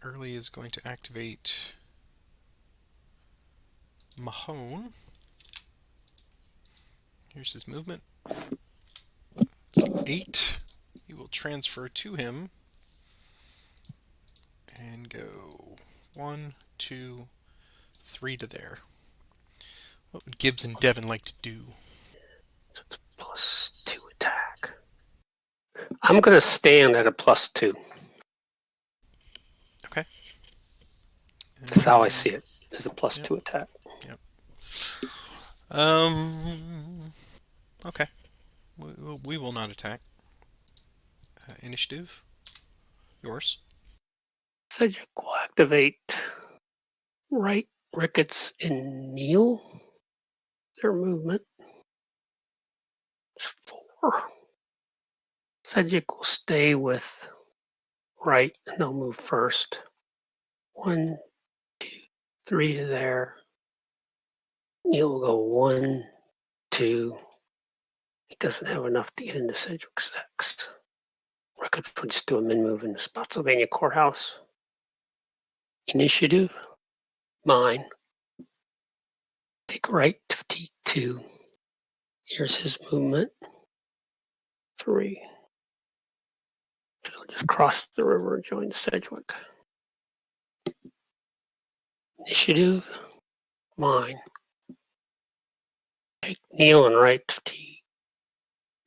Early is going to activate Mahone. Here's his movement. So 8. You will transfer to him and go 1, 2, 3 to there. What would Gibbs and Devon like to do?
It's +2 attack. I'm going to stand at a +2.
Okay.
That's how I see it. As a +2 attack.
Yep. Okay. We will not attack. Initiative. Yours.
Cedric will activate Wright, Ricketts, and Neal. Their movement is 4. Cedric will stay with Wright, and they'll move first. 1, 2, 3 to there. Neal will go 1, 2. He doesn't have enough to get into Cedric's decks. Ricketts will just do a min move in the Spotsylvania courthouse. Initiative. Mine. Take right to T2. Here's his movement. 3. He'll just cross the river and join Sedgwick. Initiative. Mine. Take Neal and right to T.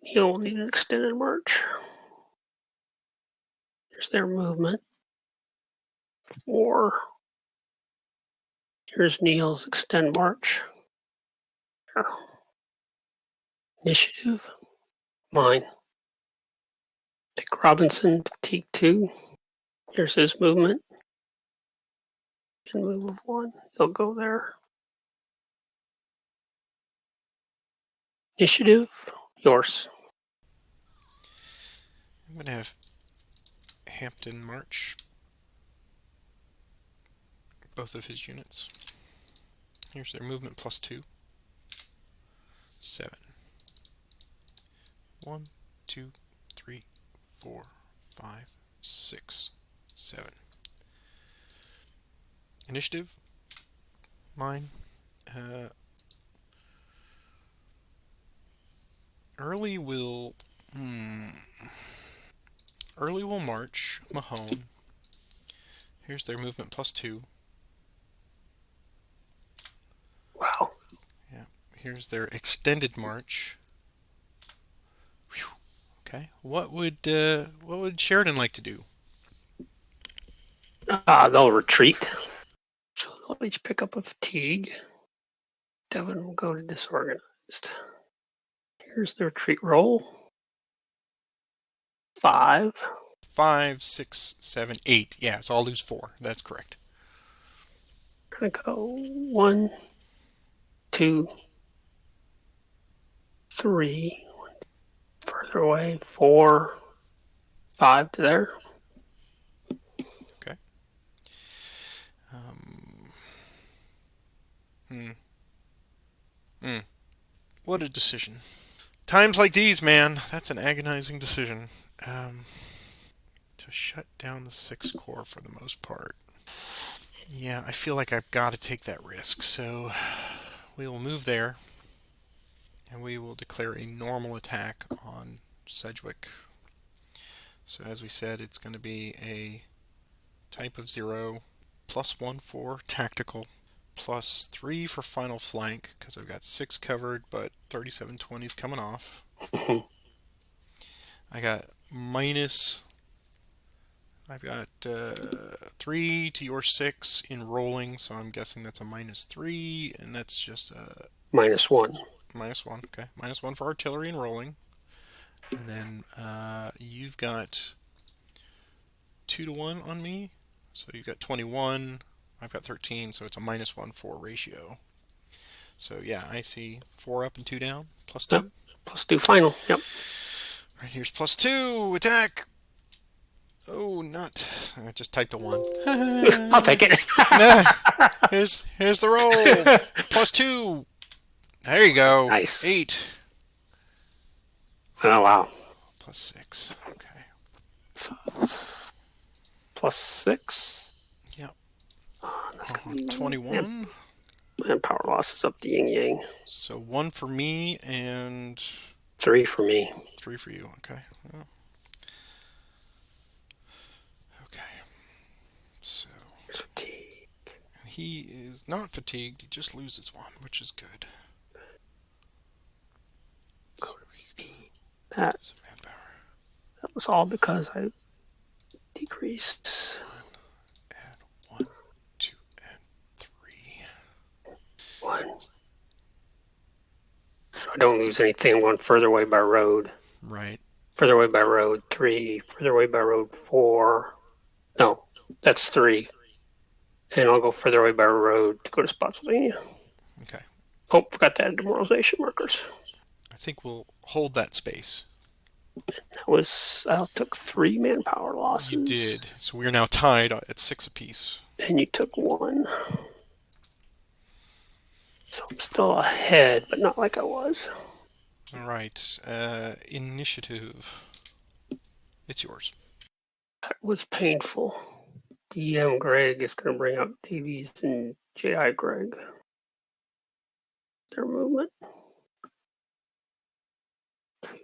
Neal will need an extended march. Here's their movement. 4. Here's Neal's extend march. Initiative. Mine. Take Robinson to T2. Here's his movement. And move of 1. He'll go there. Initiative. Yours.
I'm going to have Hampton march both of his units. Here's their movement +2. 7. 1, 2, 3, 4, 5, 6, 7. Initiative. Mine. Early will march Mahone. Here's their movement +2.
Wow.
Yeah. Here's their extended march. Whew. Okay. What would Sheridan like to do?
They'll retreat. So they'll each pick up a fatigue. Devon will go to disorganized. Here's the retreat roll. 5.
5, 6, 7, 8. Yeah, so I'll lose 4. That's correct.
Gonna go 1, 2, 3. Further away. 4, 5 to there.
Okay. What a decision. Times like these, man, that's an agonizing decision. To shut down the 6 core for the most part. Yeah, I feel like I've got to take that risk. So we will move there, and we will declare a normal attack on Sedgwick. So as we said, it's going to be a type of 0, +1 for tactical, +3 for final flank, because I've got 6 covered, but 3720 is coming off. I got minus. I've got 3 to your 6 in rolling, so I'm guessing that's a -3, and that's just a
-1.
-1. Okay, -1 for artillery and rolling, and then you've got 2 to 1 on me, so you've got 21. I've got 13, so it's a -1 for ratio. So yeah, I see 4 up and 2 down, +2.
Yep. +2 final. Yep.
Right, here's +2 attack. Oh, nut! I just typed a 1.
I'll take it.
Nah, here's the roll. +2. There you go.
Nice.
8.
Oh wow.
+6. Okay.
+6.
Yep.
That's gonna be
21.
Manpower losses up to yin yang.
So 1 for me and
3 for me.
3 for you. Okay. Well, okay. So
Fatigue.
he is not fatigued. He just loses 1, which is good. So he's gonna
That
lose some manpower.
that was all because I decreased
1, 2, and 3.
1. So I don't lose anything. 1 further away by road.
Right.
Further away by road 3. Further away by road 4. No, that's 3. And I'll go further away by road to go to Spotsylvania.
Okay.
Oh, forgot to add demoralization markers.
I think we'll hold that space.
That was I took 3 manpower losses.
You did. So we're now tied at 6 apiece.
And you took 1. So I'm still ahead, but not like I was.
All right. Initiative. It's yours.
That was painful. DM Greg is going to bring up Davies and JI Greg. Their movement. 2,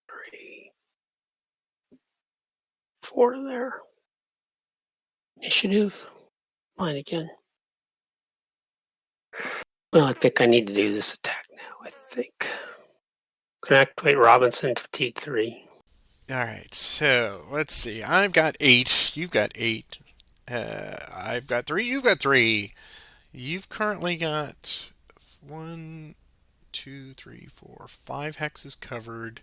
3, 4 to there. Initiative. Mine again. Well, I think I need to do this attack now, I think. Gonna activate Robinson, fatigue 3.
All right. So let's see. I've got 8. You've got 8. I've got 3. You've got 3. You've currently got 1, 2, 3, 4, 5 hexes covered.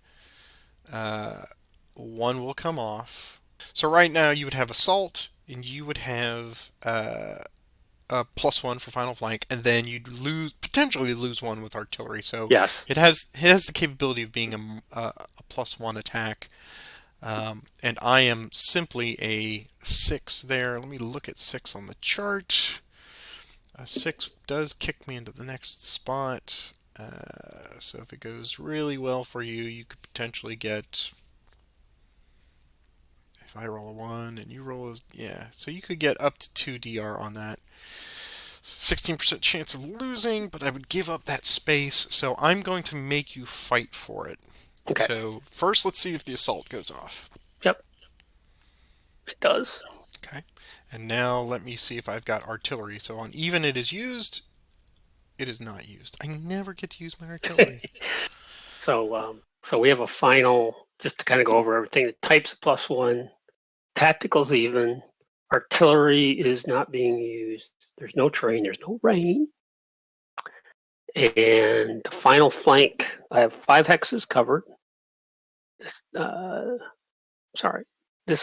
1 will come off. So right now you would have assault, and you would have a +1 for final flank, and then you'd potentially lose 1 with artillery. So
Yes.
it has the capability of being a +1 attack. And I am simply a 6 there. Let me look at 6 on the chart. 6 does kick me into the next spot. So if it goes really well for you, you could potentially get, if I roll a 1 and you roll a, yeah, so you could get up to 2 DR on that. 16% chance of losing, but I would give up that space, so I'm going to make you fight for it.
Okay.
So first, let's see if the assault goes off.
Yep. It does.
Okay. And now let me see if I've got artillery. So on even it is used, it is not used. I never get to use my artillery.
So we have a final, just to kind of go over everything. The type's a +1. Tactical's even. Artillery is not being used. There's no terrain. There's no rain. And the final flank, I have 5 hexes covered. This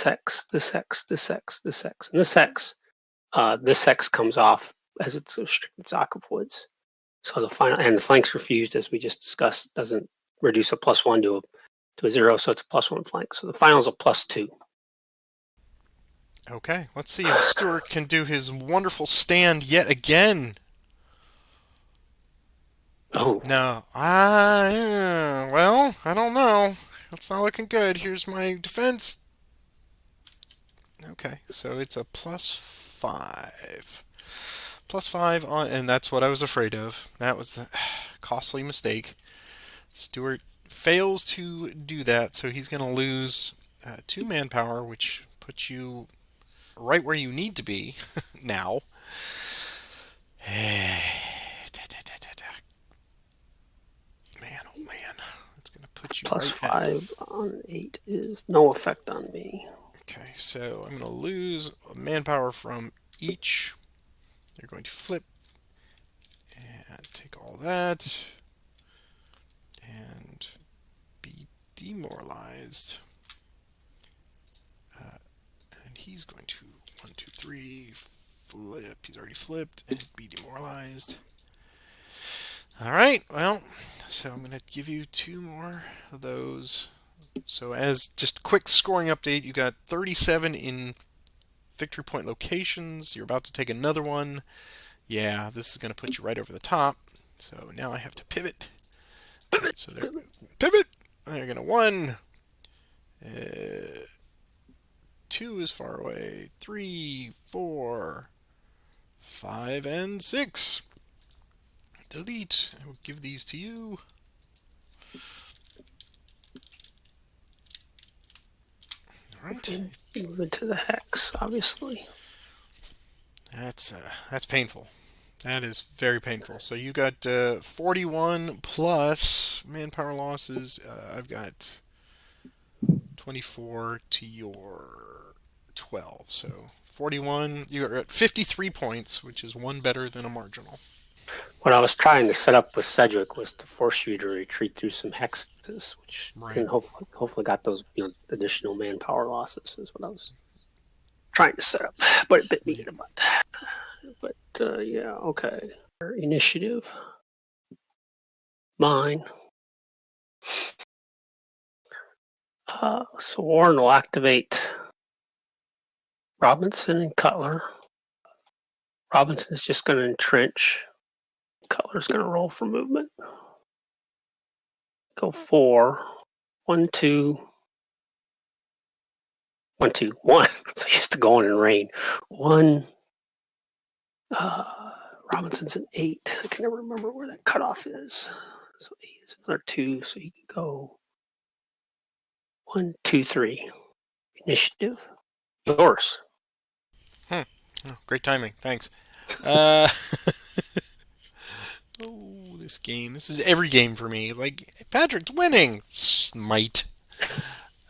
hex, this hex, this hex, this hex, and this hex. This hex comes off as it's a restricted sock of woods. So the final, and the flanks refused, as we just discussed, doesn't reduce a +1 to a 0, so it's a +1 flank. So the final's a +2.
Okay, let's see if Stuart can do his wonderful stand yet again.
Oh.
No. Well, I don't know. That's not looking good. Here's my defense. Okay, so it's a +5. +5 on, and that's what I was afraid of. That was the costly mistake. Stewart fails to do that, so he's going to lose 2 manpower, which puts you right where you need to be now. Man, oh man, it's going to put you
Plus
right at
5 on 8 is no effect on me.
Okay, so I'm going to lose manpower from each. They're going to flip and take all that and be demoralized. And he's going to 1, 2, 3 flip. He's already flipped and be demoralized. All right, well, so I'm going to give you 2 more of those. So as just quick scoring update, you got 37 in victory point locations. You're about to take another one. Yeah, this is going to put you right over the top. So now I have to pivot. So they're pivot. They're going to 1. 2 is far away. 3, 4, 5, and 6. Delete. I will give these to you. All right.
Move into the hex, obviously.
That's painful. That is very painful. So you got 41 plus manpower losses. I've got 24 to your 12. So 41. You're at 53 points, which is 1 better than a marginal.
What I was trying to set up with Sedgwick was to force you to retreat through some hexes, which can hopefully got those additional manpower losses. Is what I was trying to set up, but it bit me in the butt. But yeah, okay. Initiative, mine. So Warren will activate Robinson and Cutler. Robinson is just going to entrench. Cutler's going to roll for movement. Go 4. 1, 2. 1, 2, 1. So he has to go in and rain. 1. Robinson's an 8. I can never remember where that cutoff is. So 8 is another 2. So he can go 1, 2, 3. Initiative. Yours.
Oh, great timing. Thanks. Oh, this game. This is every game for me. Like, Patrick's winning. Smite.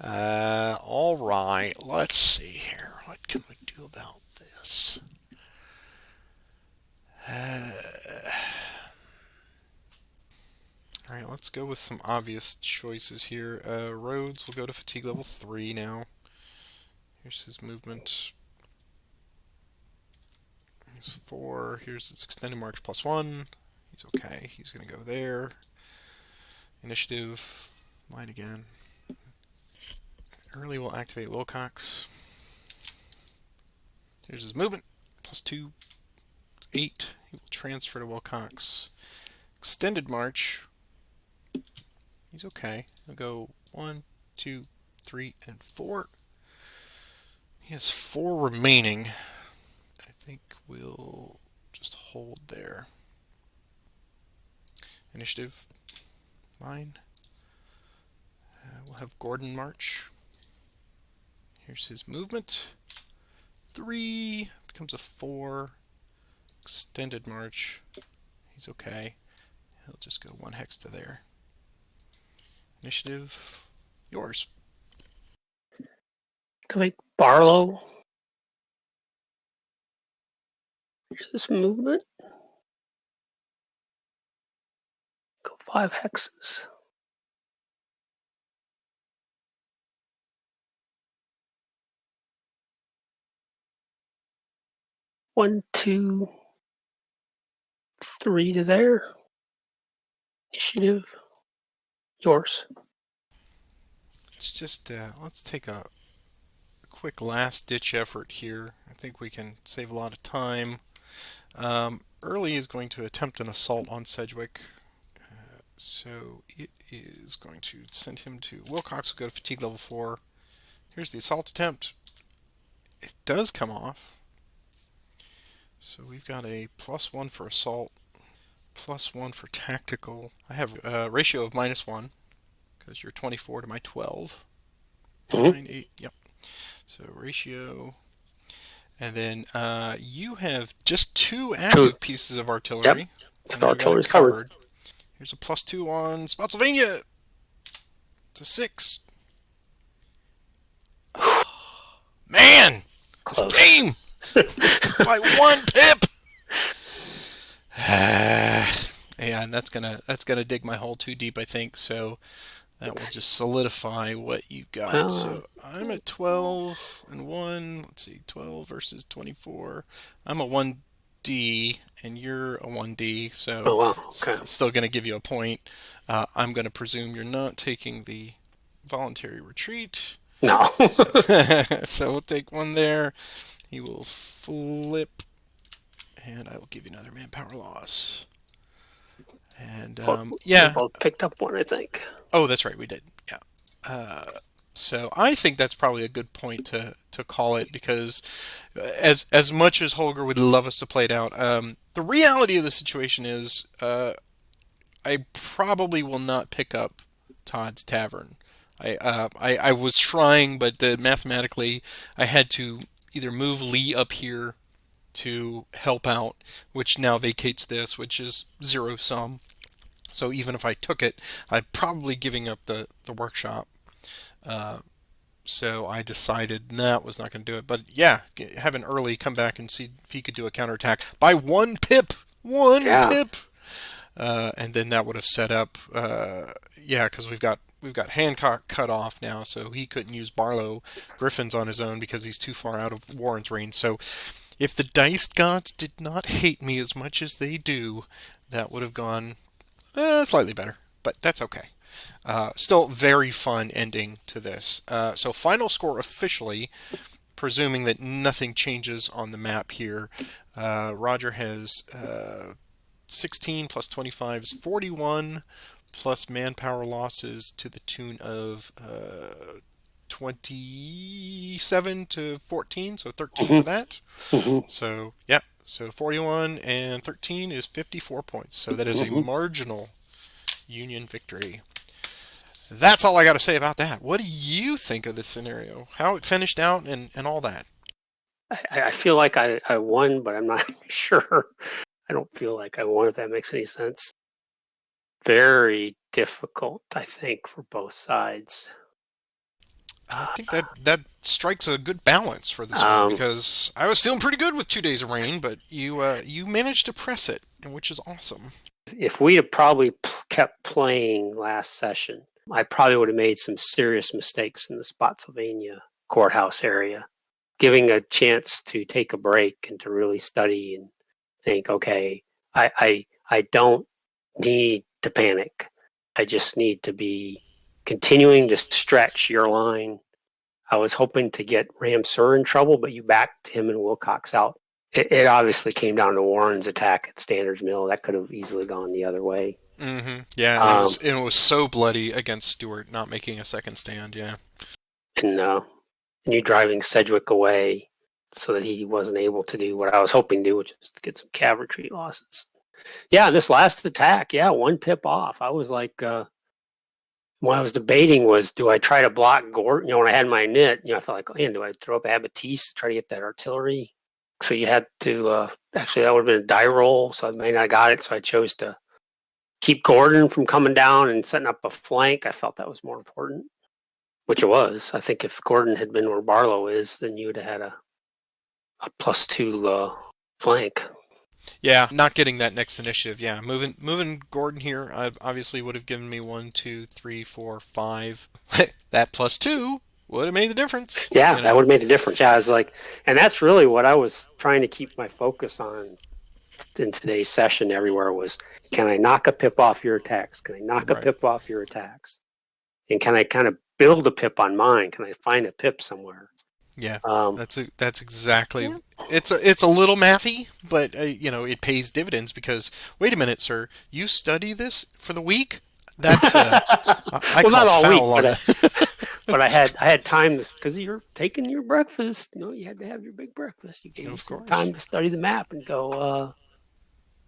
All right. Let's see here. What can we do about this? All right. Let's go with some obvious choices here. Rhodes will go to fatigue level 3 now. Here's his movement. He's 4. Here's his extended march +1. He's okay. He's going to go there. Initiative. Line again. Early will activate Wilcox. Here's his movement. +2. 8. He will transfer to Wilcox. Extended march. He's okay. He'll go 1, 2, 3, and 4. He has 4 remaining. I think we'll just hold there. Initiative. Mine. We'll have Gordon march. Here's his movement. 3 becomes a 4. Extended march. He's okay. He'll just go 1 hex to there. Initiative. Yours.
Activate Barlow. Here's this movement. Go 5 hexes. One, 2, 3 to there. Initiative. Yours.
It's just, let's take a quick last-ditch effort here. I think we can save a lot of time. Early is going to attempt an assault on Sedgwick. So it is going to send him to Wilcox. Will go to fatigue level 4. Here's the assault attempt. It does come off. So we've got a +1 for assault, +1 for tactical. I have a ratio of -1 because you're 24 to my 12.
Mhm.
9, 8, yep. So ratio. And then you have just 2 active pieces of artillery.
Yep. So
And you got it
artillery's covered.
Here's a +2 on Spotsylvania. It's a 6. Man! This
Close.
game! By 1 pip! Yeah, and that's gonna dig my hole too deep, I think. So that will just solidify what you've got.
Well,
So I'm at 12 and 1. Let's see, 12 versus 24. I'm a 1D, and you're a 1D. So
oh wow. Okay.
still gonna give you a point. I'm gonna presume you're not taking the voluntary retreat.
No.
So we'll take 1 there. He will flip, and I will give you another manpower loss. And yeah,
We both picked up 1, I think.
oh, that's right, we did. Yeah. So I think that's probably a good point to call it, because as much as Holger would love us to play it out, the reality of the situation is I probably will not pick up Todd's Tavern. I was trying, but mathematically I had to either move Lee up here to help out, which now vacates this, which is 0 sum. So even if I took it, I'm probably giving up the workshop. So I decided that was not going to do it. But yeah, have an early come back and see if he could do a counterattack by 1 pip. 1 pip. And then that would have set up, yeah, because we've got Hancock cut off now, so he couldn't use Barlow Griffins on his own because he's too far out of Warren's range. So if the dice gods did not hate me as much as they do, that would have gone slightly better, but that's okay. Still very fun ending to this. So final score officially, presuming that nothing changes on the map here, Roger has 16 plus 25 is 41, plus manpower losses to the tune of 27 to 14, so 13 for that. So, yeah, so 41 and 13 is 54 points. So that is a marginal Union victory. That's all I got to say about that. What do you think of this scenario? How it finished out and all that?
I feel like I won, but I'm not sure. I don't feel like I won, if that makes any sense. Very difficult, I think, for both sides.
I think that strikes a good balance for this one, because I was feeling pretty good with 2 days of rain, but you managed to press it, which is awesome.
If we'd have probably kept playing last session, I probably would have made some serious mistakes in the Spotsylvania courthouse area. Giving a chance to take a break and to really study and think, okay, I don't need to panic. I just need to be continuing to stretch your line. I was hoping to get Ramsur in trouble, but you backed him and Wilcox out. It obviously came down to Warren's attack at Standards Mill. That could have easily gone the other way.
Mm-hmm. Yeah, and it was so bloody against Stewart not making a second stand. Yeah,
and you driving Sedgwick away so that he wasn't able to do what I was hoping to do, which is to get some cavalry losses. Yeah, this last attack, 1 pip off. I was like, what I was debating was, do I try to block Gordon? When I had my knit, I felt like, man, do I throw up Abatiste to try to get that artillery? So you had to, actually, that would have been a die roll, so I may not have got it. So I chose to keep Gordon from coming down and setting up a flank. I felt that was more important, which it was. I think if Gordon had been where Barlow is, then you would have had a +2 flank.
Yeah, not getting that next initiative. Yeah, moving Gordon here, I obviously would have given me 1, 2, 3, 4, 5. That +2 would have made the difference.
Yeah, that would have made the difference. Yeah, I was like, and that's really what I was trying to keep my focus on in today's session everywhere was, can I knock a pip off your attacks? Can I knock a pip off your attacks? And can I kind of build a pip on mine? Can I find a pip somewhere?
Yeah, that's exactly. Yeah. It's a little mathy, but it pays dividends, because wait a minute, sir, you study this for the week? That's I
Well,
call
not all week,
foul on that.
but I had time because you're taking your breakfast. You had to have your big breakfast. You gave you
Of
some
course.
time to study the map and go.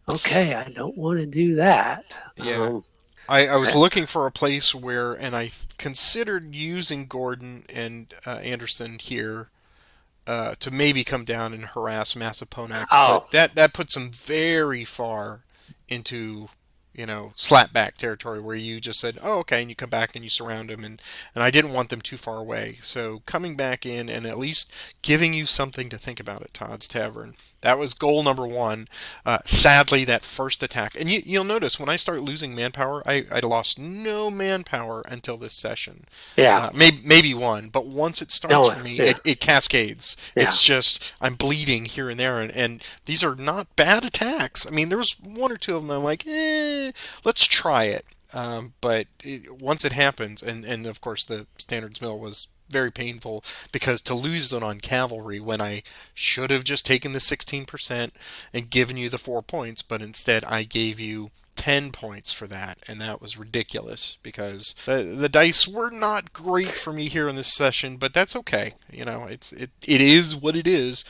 Okay, I don't want to do that.
Yeah. I was
Eh,
looking for a place where, and considered using Gordon and Anderson here to maybe come down and harass Massaponax, but
oh,
that puts them very far into slapback territory where you just said, oh, okay, and you come back and you surround them, and I didn't want them too far away. So coming back in and at least giving you something to think about at Todd's Tavern. That was goal number one. Sadly, that first attack, and you'll notice when I start losing manpower, I lost no manpower until this session.
yeah,
Maybe one, but once it starts
no,
for me,
yeah,
it cascades.
yeah.
It's just I'm bleeding here and there, and these are not bad attacks. I mean, there was one or two of them I'm like, let's try it. But once it happens, and of course the standards mill was very painful because to lose it on cavalry when I should have just taken the 16% and given you the 4 points, but instead I gave you 10 points for that, and that was ridiculous because the dice were not great for me here in this session, but that's okay. It is what it is.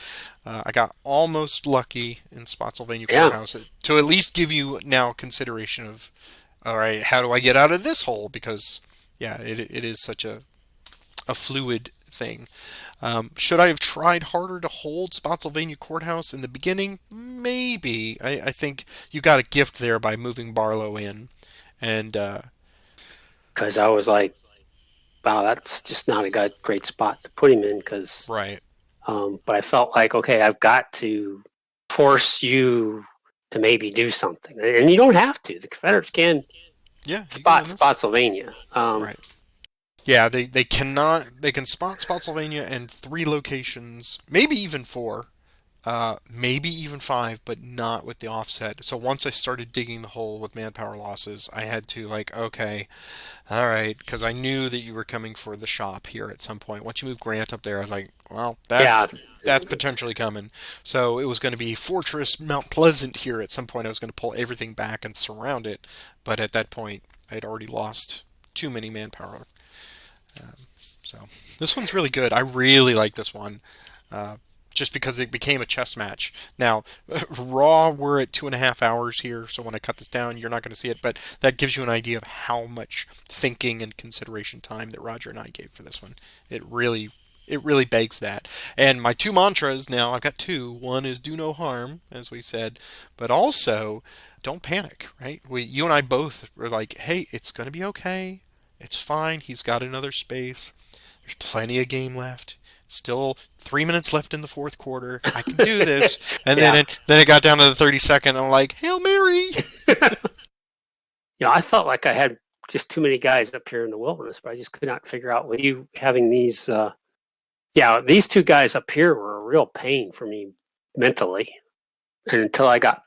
I got almost lucky in Spotsylvania
Yeah.
Courthouse to at least give you now consideration of, all right, how do I get out of this hole? Because yeah, it is such a fluid thing. Should I have tried harder to hold Spotsylvania Courthouse in the beginning? Maybe. I think you got a gift there by moving Barlow in. And,
Because I was like, wow, that's just not a great spot to put him in. Because,
right.
but I felt like, okay, I've got to force you to maybe do something, and you don't have to. The Confederates can
Yeah, you can
spot
win this.
Spotsylvania.
Right. Yeah, they cannot. They can spot Spotsylvania in 3 locations, maybe even 4, maybe even 5, but not with the offset. So once I started digging the hole with manpower losses, I had to like, okay, all right, because I knew that you were coming for the shop here at some point. Once you move Grant up there, I was like, well,
Yeah,
that's potentially coming. So it was going to be Fortress Mount Pleasant here at some point. I was going to pull everything back and surround it, but at that point, I'd already lost too many manpower. So this one's really good. I really like this one. Uh, just because it became a chess match. Now, raw, we're at 2.5 hours here, so when I cut this down, you're not going to see it, but that gives you an idea of how much thinking and consideration time that Roger and I gave for this one. It really begs that. And my two mantras now, I've got two. One is do no harm, as we said, but also don't panic, right? You and I both were like, hey, it's going to be okay. It's fine. He's got another space. There's plenty of game left. Still 3 minutes left in the fourth quarter. I can do this. And then
yeah.
it got down to the 32nd. I'm like, Hail Mary.
I felt like I had just too many guys up here in the wilderness, but I just could not figure out with you having these. These two guys up here were a real pain for me mentally, and until I got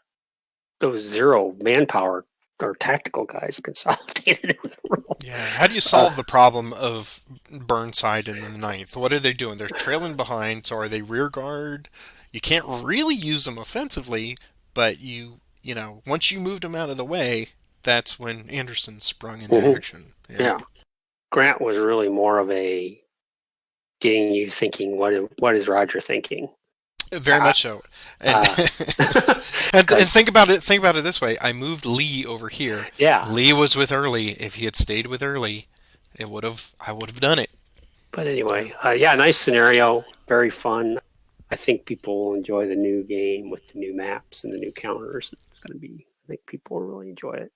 those zero manpower or tactical guys consolidated, it was real.
Yeah. How do you
Uh,
solve the problem of Burnside in the ninth? What are they doing? They're trailing behind. So are they rear guard? You can't really use them offensively, but once you moved them out of the way, that's when Anderson sprung into
mhm.
action.
Yeah,
And
Grant was really more of a getting you thinking. What is Roger thinking?
very
Uh,
much so. And and
Because
think about it this way. I moved Lee over here.
yeah,
Lee was with Early. If he had stayed with Early, I would have done it.
but
Uh,
anyway, nice scenario, very fun. I think people will enjoy the new game with the new maps and the new counters. It's going to be. I think people will really enjoy it.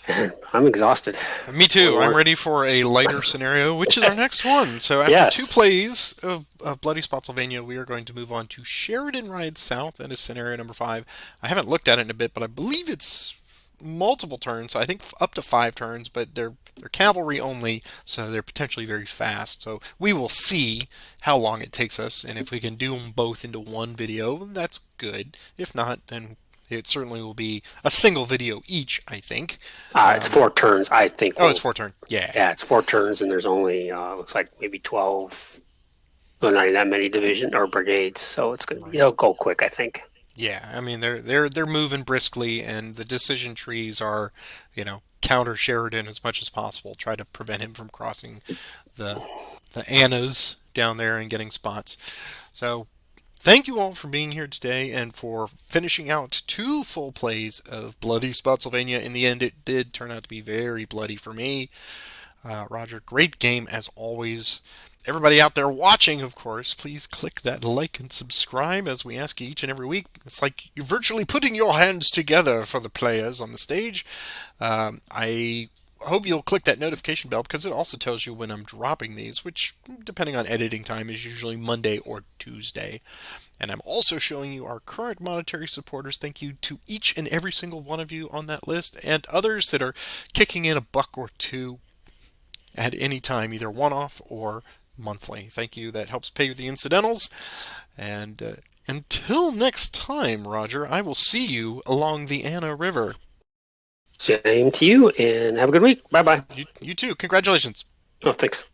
And I'm exhausted.
Me
One
too. I'm
more.
ready for a lighter scenario, which is our next one. So after two
Yes,
plays of Bloody Spotsylvania, we are going to move on to Sheridan Rides South. That is scenario number 5. I haven't looked at it in a bit, but I believe it's multiple turns. So I think up to 5 turns, but they're cavalry only, so they're potentially very fast. So we will see how long it takes us, and if we can do them both into one video, that's good. If not, then it certainly will be a single video each, I think.
it's
Um,
4 turns. I think.
oh, it's
Well,
4 turn. Yeah.
yeah, it's 4 turns, and there's only looks like maybe 12. Well, not that many division or brigades, so it's gonna be.
Right.
It'll go quick, I think.
Yeah, I mean they're moving briskly, and the decision trees are, counter Sheridan as much as possible. Try to prevent him from crossing the Annas down there and getting spots. So thank you all for being here today and for finishing out 2 full plays of Bloody Spotsylvania. In the end, it did turn out to be very bloody for me. Roger, great game as always. Everybody out there watching, of course, please click that like and subscribe as we ask you each and every week. It's like you're virtually putting your hands together for the players on the stage. I hope you'll click that notification bell because it also tells you when I'm dropping these, which, depending on editing time, is usually Monday or Tuesday. And I'm also showing you our current monetary supporters. Thank you to each and every single one of you on that list and others that are kicking in $1 or $2 at any time, either one-off or monthly. Thank you. That helps pay the incidentals. And until next time, Roger, I will see you along the Anna River.
Same to you, and have a good week. Bye-bye.
You too. Congratulations.
Oh, thanks.